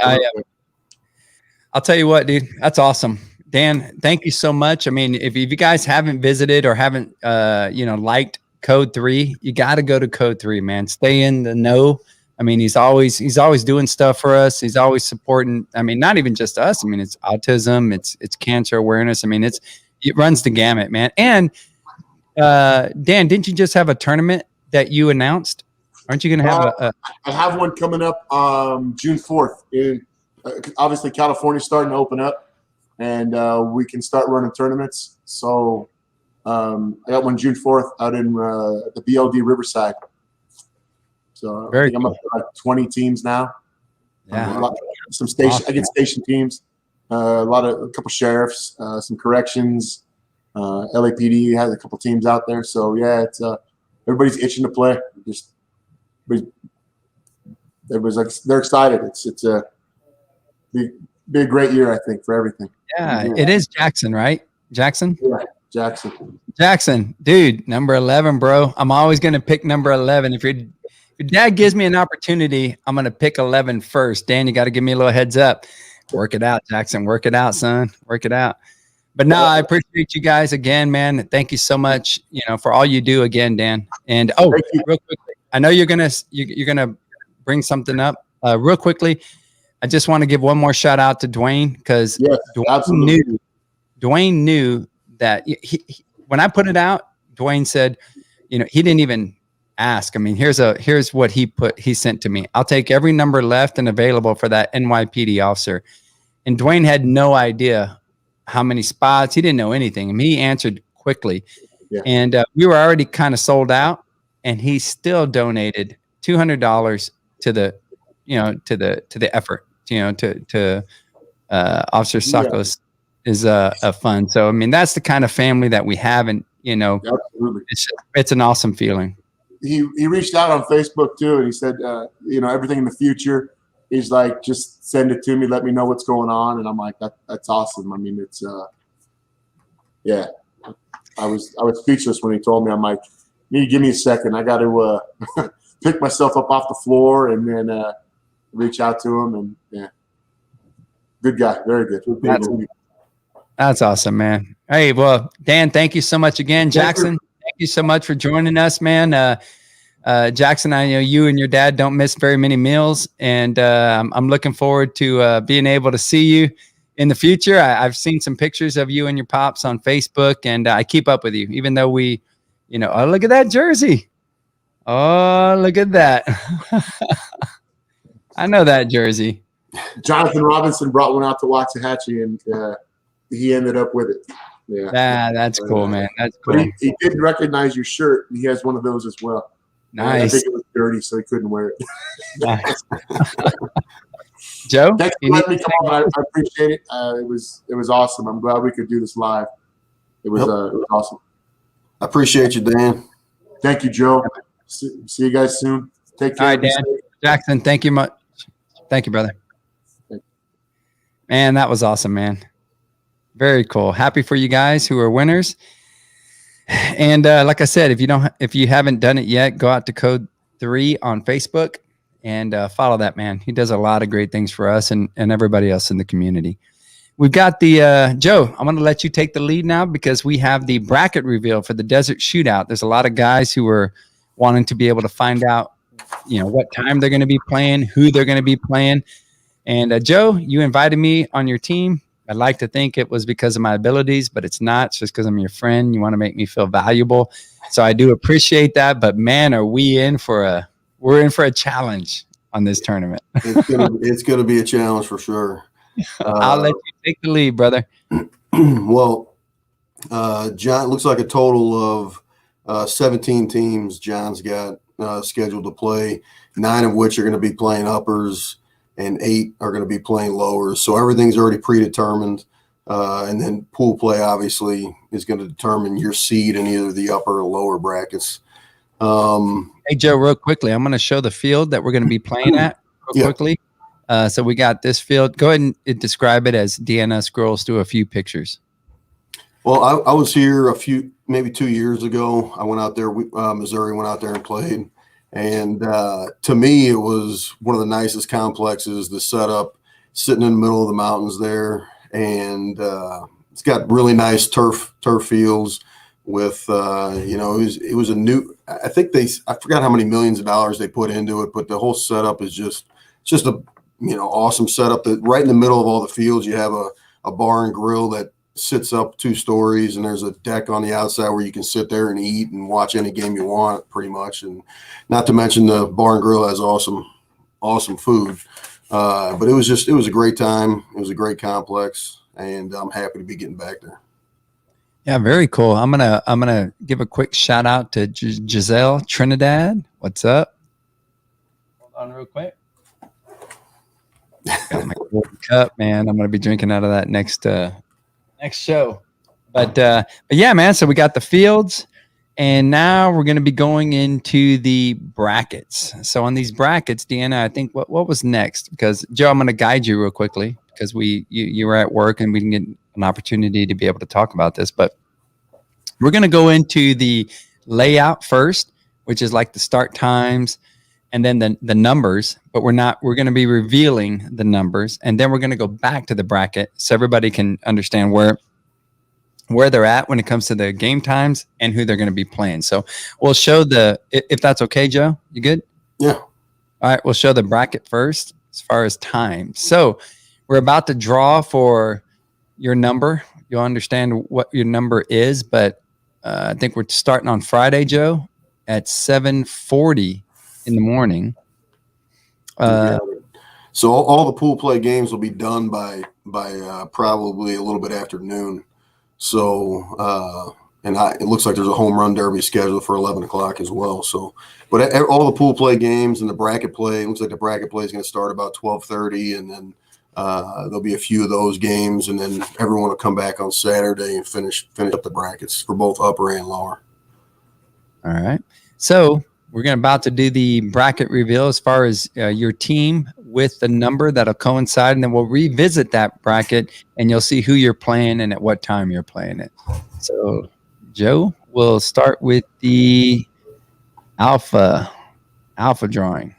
I'll tell you what, dude, that's awesome. Dan, thank you so much. I mean, if you guys haven't visited or haven't, liked Code 3, you got to go to Code 3, man. Stay in the know. I mean, he's always doing stuff for us. He's always supporting. I mean, not even just us. I mean, it's autism, it's cancer awareness. I mean, it runs the gamut, man. And Dan, didn't you just have a tournament that you announced? Aren't you going to have I have one coming up June 4th. Obviously, California's starting to open up, and we can start running tournaments. So I got one June 4th out in the BLD Riverside. So I think I'm up to like 20 teams now. Yeah, some station. Awesome. I get station teams. A couple sheriffs, some corrections. LAPD has a couple teams out there. So yeah, it's everybody's itching to play. Everybody's like they're excited. It's a be a great year, I think, for everything. Yeah, it is Jackson, right? Jackson? Yeah, Jackson, dude, number 11, bro. I'm always going to pick number 11. If your dad gives me an opportunity, I'm going to pick 11 first. Dan, you got to give me a little heads up. Work it out, Jackson. Work it out, son. Work it out. But no, I appreciate you guys again, man. Thank you so much, for all you do again, Dan. And real quickly, I know you're gonna bring something up real quickly. I just want to give one more shout out to Dwayne because Dwayne knew that he when I put it out, Dwayne said, he didn't even ask. I mean, here's what he sent to me. I'll take every number left and available for that NYPD officer. And Dwayne had no idea how many spots. He didn't know anything. I mean, he answered quickly. Yeah. And we were already kind of sold out, and he still donated $200 to the effort, to Officer Tsakos is a fund. So, I mean, that's the kind of family that we have. And, absolutely. It's an awesome feeling. He reached out on Facebook too. And he said, everything in the future, he's like, just send it to me. Let me know what's going on. And I'm like, that's awesome. I mean, it's, yeah, I was speechless when he told me. I'm like, you need to give me a second. I got to pick myself up off the floor and then reach out to him. And yeah, good guy. Very good. That's awesome, man. Hey, well, Dan, thank you so much again. Jackson, thank you so much for joining us, man. Jackson, I know you and your dad don't miss very many meals, and I'm looking forward to being able to see you in the future. I've seen some pictures of you and your pops on Facebook, and I keep up with you, even though we, oh, look at that jersey. Oh, look at that. I know that jersey. Jonathan Robinson brought one out to Waxahachie, and he ended up with it. Yeah, that's cool, man. That's cool. But he didn't recognize your shirt. He has one of those as well. Nice. I think it was dirty, so he couldn't wear it. Nice. Joe, thanks for letting me come on. I appreciate it. It was awesome. I'm glad we could do this live. It was awesome. I appreciate you, Dan. Thank you, Joe. See you guys soon. Take care. All right, Dan. Jackson, thank you much. Thank you, brother. Man, that was awesome, man. Very cool. Happy for you guys who are winners. And like I said, if you haven't done it yet, go out to Code 3 on Facebook and follow that man. He does a lot of great things for us and everybody else in the community. We've got the Joe. I'm going to let you take the lead now because we have the bracket reveal for the Desert Shootout. There's a lot of guys who are wanting to be able to find out, what time they're going to be playing, who they're going to be playing. And Joe, you invited me on your team. I'd like to think it was because of my abilities, but it's not. It's just because I'm your friend. You want to make me feel valuable. So I do appreciate that. But man, are we in for a challenge on this tournament. It's gonna be a challenge for sure. I'll let you take the lead, brother. Well, John, looks like a total of 17 teams John's got scheduled to play, 9 of which are going to be playing uppers and 8 are going to be playing lowers. So everything's already predetermined. And then pool play obviously is going to determine your seed in either the upper or lower brackets. Hey, Joe, real quickly, I'm going to show the field that we're going to be playing at real quickly. So we got this field. Go ahead and describe it as Deanna scrolls through a few pictures. Well, I was here maybe 2 years ago. I went out there. Missouri went out there and played. And to me, it was one of the nicest complexes. The setup, sitting in the middle of the mountains there, and it's got really nice turf fields. With it was a new. I forgot how many millions of dollars they put into it, but the whole setup is just a awesome setup. That right in the middle of all the fields, you have a bar and grill that sits up 2 stories, and there's a deck on the outside where you can sit there and eat and watch any game you want, pretty much. And not to mention the bar and grill has awesome food. But it was a great time. It was a great complex, and I'm happy to be getting back there. Yeah, very cool. I'm gonna give a quick shout out to Giselle Trinidad. What's up? Hold on, real quick. Got my golden cup, man. I'm gonna be drinking out of that next show. But yeah, man. So we got the fields, and now we're gonna be going into the brackets. So on these brackets, Deanna, I think what was next? Because Joe, I'm gonna guide you real quickly because you were at work and we didn't get an opportunity to be able to talk about this, but we're going to go into the layout first, which is like the start times and then the numbers, but we're going to be revealing the numbers, and then we're going to go back to the bracket so everybody can understand where they're at when it comes to the game times and who they're going to be playing. So we'll show if that's okay, Joe, you good? Yeah. All right. We'll show the bracket first as far as time. So we're about to draw for your number. You'll understand what your number is, but I think we're starting on Friday, Joe, at 7:40 in the morning. So all the pool play games will be done by probably a little bit after noon. So it looks like there's a home run derby scheduled for 11 o'clock as well. So, but all the pool play games and the bracket play, it looks like the bracket play is going to start about 12:30, and then there'll be a few of those games, and then everyone will come back on Saturday and finish up the brackets for both upper and lower. All right. So we're about to do the bracket reveal as far as your team with the number that'll coincide, and then we'll revisit that bracket, and you'll see who you're playing and at what time you're playing it. So, Joe, we'll start with the alpha drawing.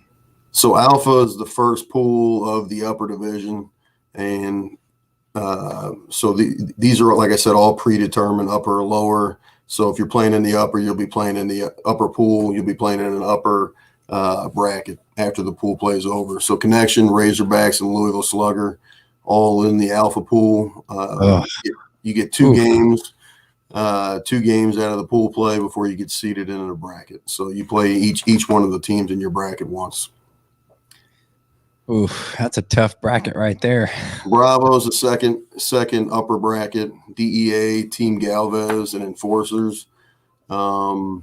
So alpha is the first pool of the upper division, and so these are, like I said, all predetermined, upper or lower. So if you're playing in the upper, you'll be playing in the upper pool. You'll be playing in an upper bracket after the pool play is over. So Connection, Razorbacks, and Louisville Slugger, all in the alpha pool. You get 2 games. 2 games out of the pool play before you get seated into the bracket. So you play each one of the teams in your bracket once. Oof, that's a tough bracket right there. Bravo's the second upper bracket. DEA, Team Galvez, and Enforcers. That,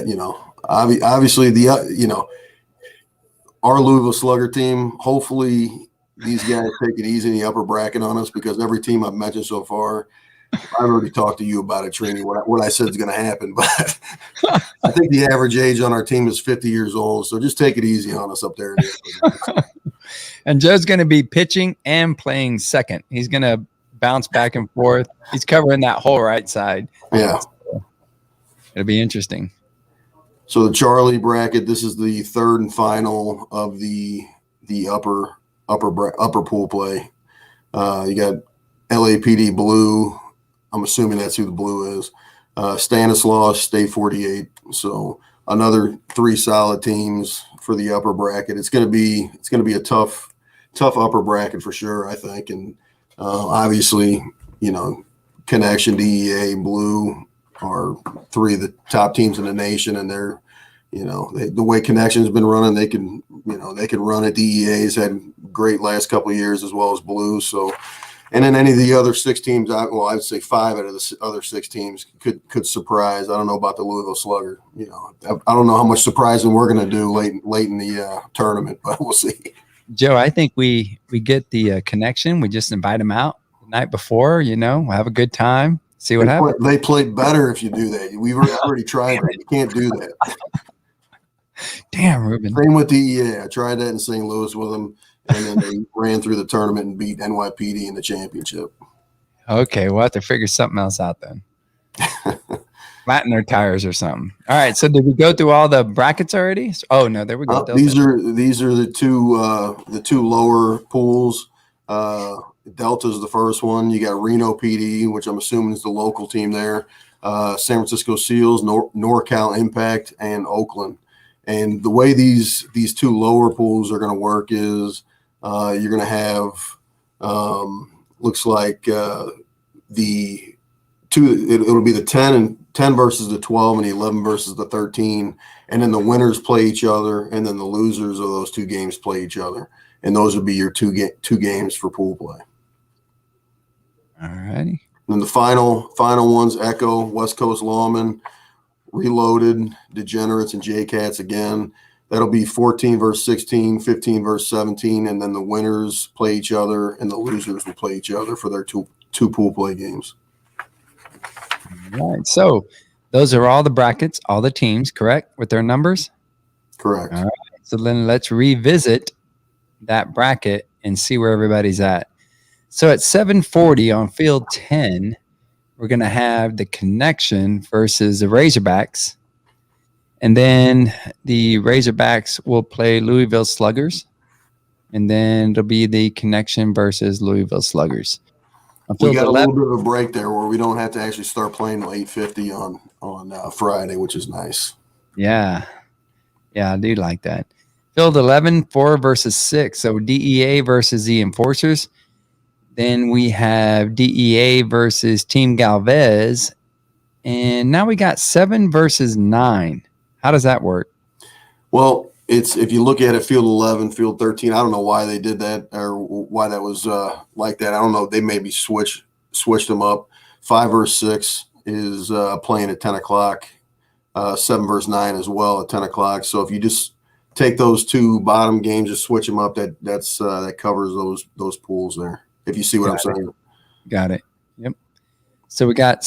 you know, obviously our Louisville Slugger team, hopefully these guys take it easy in the upper bracket on us, because every team I've mentioned so far, I've already talked to you about it, Trini, what I said is going to happen. But I think the average age on our team is 50 years old. So just take it easy on us up there. And Joe's going to be pitching and playing second. He's going to bounce back and forth. He's covering that whole right side. Yeah. So it'll be interesting. So the Charlie bracket, this is the third and final of the upper pool play. You got LAPD Blue. I'm assuming that's who the Blue is. Stanislaus, State 48. So another 3 solid teams for the upper bracket. It's going to be a tough upper bracket for sure, I think. And obviously, you know, Connection, DEA, Blue are 3 of the top teams in the nation, and they're, you know, the way Connection's been running, they can run it. DEA's had great last couple of years, as well as Blue. So, and then any of the other 6 teams, I would say 5 out of the other 6 teams could surprise. I don't know about the Louisville Slugger. You know, I don't know how much surprising we're going to do late in the tournament, but we'll see. Joe, I think we get the Connection. We just invite them out the night before. You know, we'll have a good time. See what happens. They played better if you do that. We've already tried it. You can't do that. Damn, Ruben. Same with DEA. I tried that in St. Louis with them, and then they ran through the tournament and beat NYPD in the championship. Okay, we'll have to figure something else out then. Flatten their tires or something. All right, so did we go through all the brackets already? Oh no, there we go. These are the two lower pools. Delta's the first one. You got Reno PD, which I'm assuming is the local team there. San Francisco Seals, NorCal Impact, and Oakland. And the way these 2 lower pools are going to work is you're going to have looks like the 2. It'll be the 10 versus the 12, and the 11 versus the 13, and then the winners play each other, and then the losers of those 2 games play each other, and those would be your two games for pool play. All righty. And the final ones: Echo, West Coast Lawmen, Reloaded, Degenerates, and J-Cats again. That'll be 14 versus 16, 15 versus 17, and then the winners play each other, and the losers will play each other for their two pool play games. All right. So those are all the brackets, all the teams, correct, with their numbers? Correct. All right. So then let's revisit that bracket and see where everybody's at. So at 7:40 on field 10, we're going to have the Connection versus the Razorbacks. And then the Razorbacks will play Louisville Sluggers. And then it'll be the Connection versus Louisville Sluggers. We got a little bit of a break there where we don't have to actually start playing till 8:50 on Friday, which is nice. Yeah. Yeah, I do like that. Field 11, 4 versus 6. So DEA versus the Enforcers. Then we have DEA versus Team Galvez. And now we got 7 versus 9. How does that work? Well, it's, if you look at it, field 11, field 13, I don't know why they did that or why that was like that. I don't know. They maybe switched them up. 5 versus 6 is playing at 10 o'clock. 7 versus 9 as well at 10 o'clock. So if you just take those 2 bottom games, just switch them up, that covers those pools there. If you see what I'm saying. Got it. Yep. So we got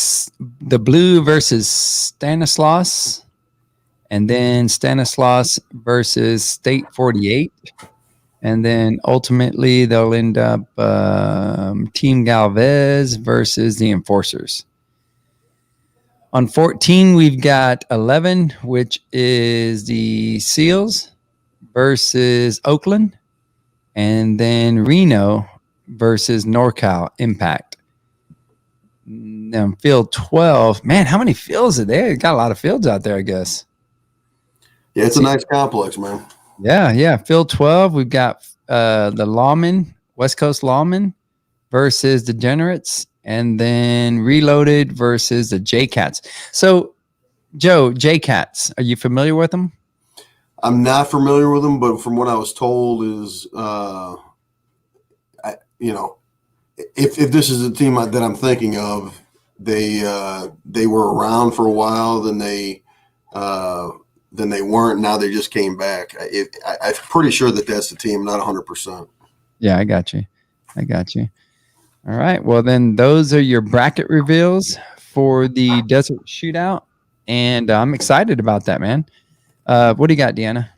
the Blue versus Stanislaus, and then Stanislaus versus State 48. And then ultimately they'll end up Team Galvez versus the Enforcers. On 14, we've got 11, which is the Seals versus Oakland. And then Reno versus NorCal Impact. Now field 12. Man, how many fields are there? Got a lot of fields out there, I guess. Yeah, it's a nice complex, man. Yeah. Field 12, we've got the Lawmen, West Coast Lawmen versus Degenerates, and then Reloaded versus the J-Cats. So, Joe, J-Cats, are you familiar with them? I'm not familiar with them, but from what I was told is, if this is a team that I'm thinking of, they were around for a while, then they weren't. Now they just came back. I'm pretty sure that's the team, not 100%. Yeah, I got you. All right. Well, then those are your bracket reveals for the Desert Shootout, and I'm excited about that, man. What do you got, Deanna?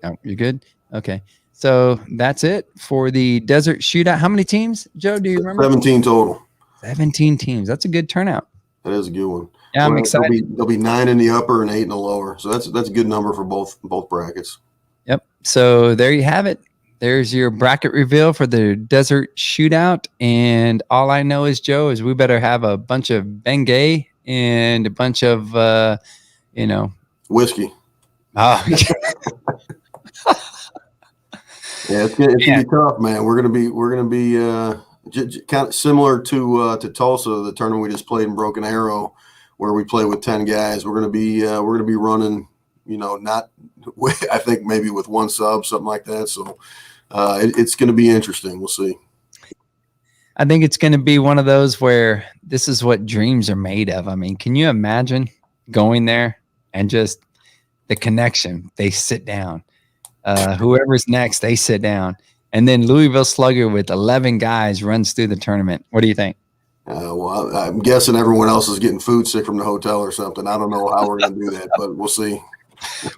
Oh, you're good? Okay. So that's it for the Desert Shootout. How many teams, Joe, do you remember? 17 total. 17 teams. That's a good turnout. That is a good one. Yeah, I'm excited. There'll be 9 in the upper and 8 in the lower. So that's a good number for both brackets. Yep. So there you have it. There's your bracket reveal for the Desert Shootout. And all I know is, Joe, is we better have a bunch of Bengay and a bunch of, whiskey. Oh, yeah, it's gonna be tough, man. We're gonna be kind of similar to Tulsa, the tournament we just played in Broken Arrow, where we play with 10 guys. We're gonna be running, not I think maybe with one sub, something like that. So it's gonna be interesting. We'll see. I think it's gonna be one of those where this is what dreams are made of. I mean, can you imagine going there and just the connection? They sit down. Whoever's next, they sit down. And then Louisville Slugger with 11 guys runs through the tournament. What do you think? Well, I'm guessing everyone else is getting food sick from the hotel or something. I don't know how we're going to do that, but we'll see.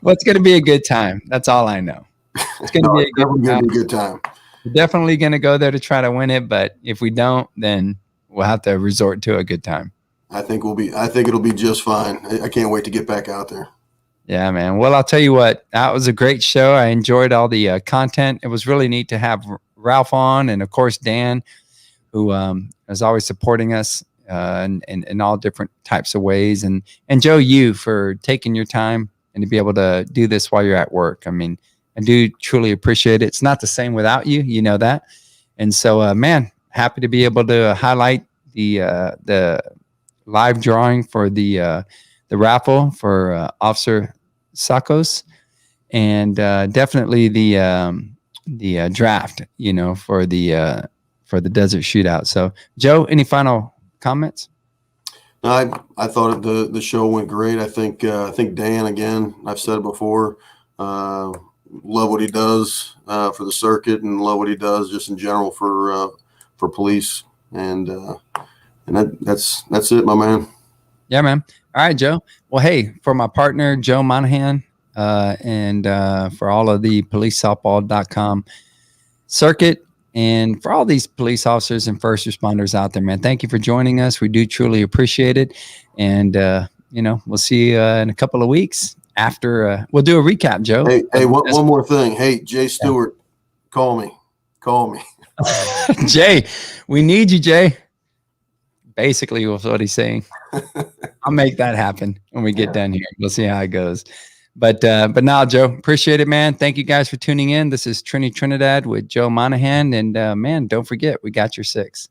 Well, it's going to be a good time. That's all I know. It's going to be a good time. We're definitely going to go there to try to win it, but if we don't, then we'll have to resort to a good time. I think it'll be just fine. I can't wait to get back out there. Yeah, man. Well, I'll tell you what, that was a great show. I enjoyed all the content. It was really neat to have Ralph on, and of course Dan, who is always supporting us in all different types of ways, and Joe, you for taking your time and to be able to do this while you're at work. I mean, I do truly appreciate it. It's not the same without you, you know that. And so, man, happy to be able to highlight the live drawing for the raffle for Officer Tsakos, and definitely the draft, for the Desert Shootout. So, Joe, any final comments? I thought the show went great. I think Dan, again, I've said it before, love what he does for the circuit, and love what he does just in general for police, and that's it, my man. Yeah, man. All right, Joe. Well, hey, for my partner, Joe Monahan, and for all of the policesoftball.com circuit, and for all these police officers and first responders out there, man, thank you for joining us. We do truly appreciate it. And, we'll see you in a couple of weeks after. We'll do a recap, Joe. Hey, one more thing. Hey, Jay Stewart, call me. Jay, we need you, Jay. Basically, was what he's saying. I'll make that happen when we get done here. We'll see how it goes. But now, Joe, appreciate it, man. Thank you guys for tuning in. This is Trinidad with Joe Monahan. And, man, don't forget, we got your 6.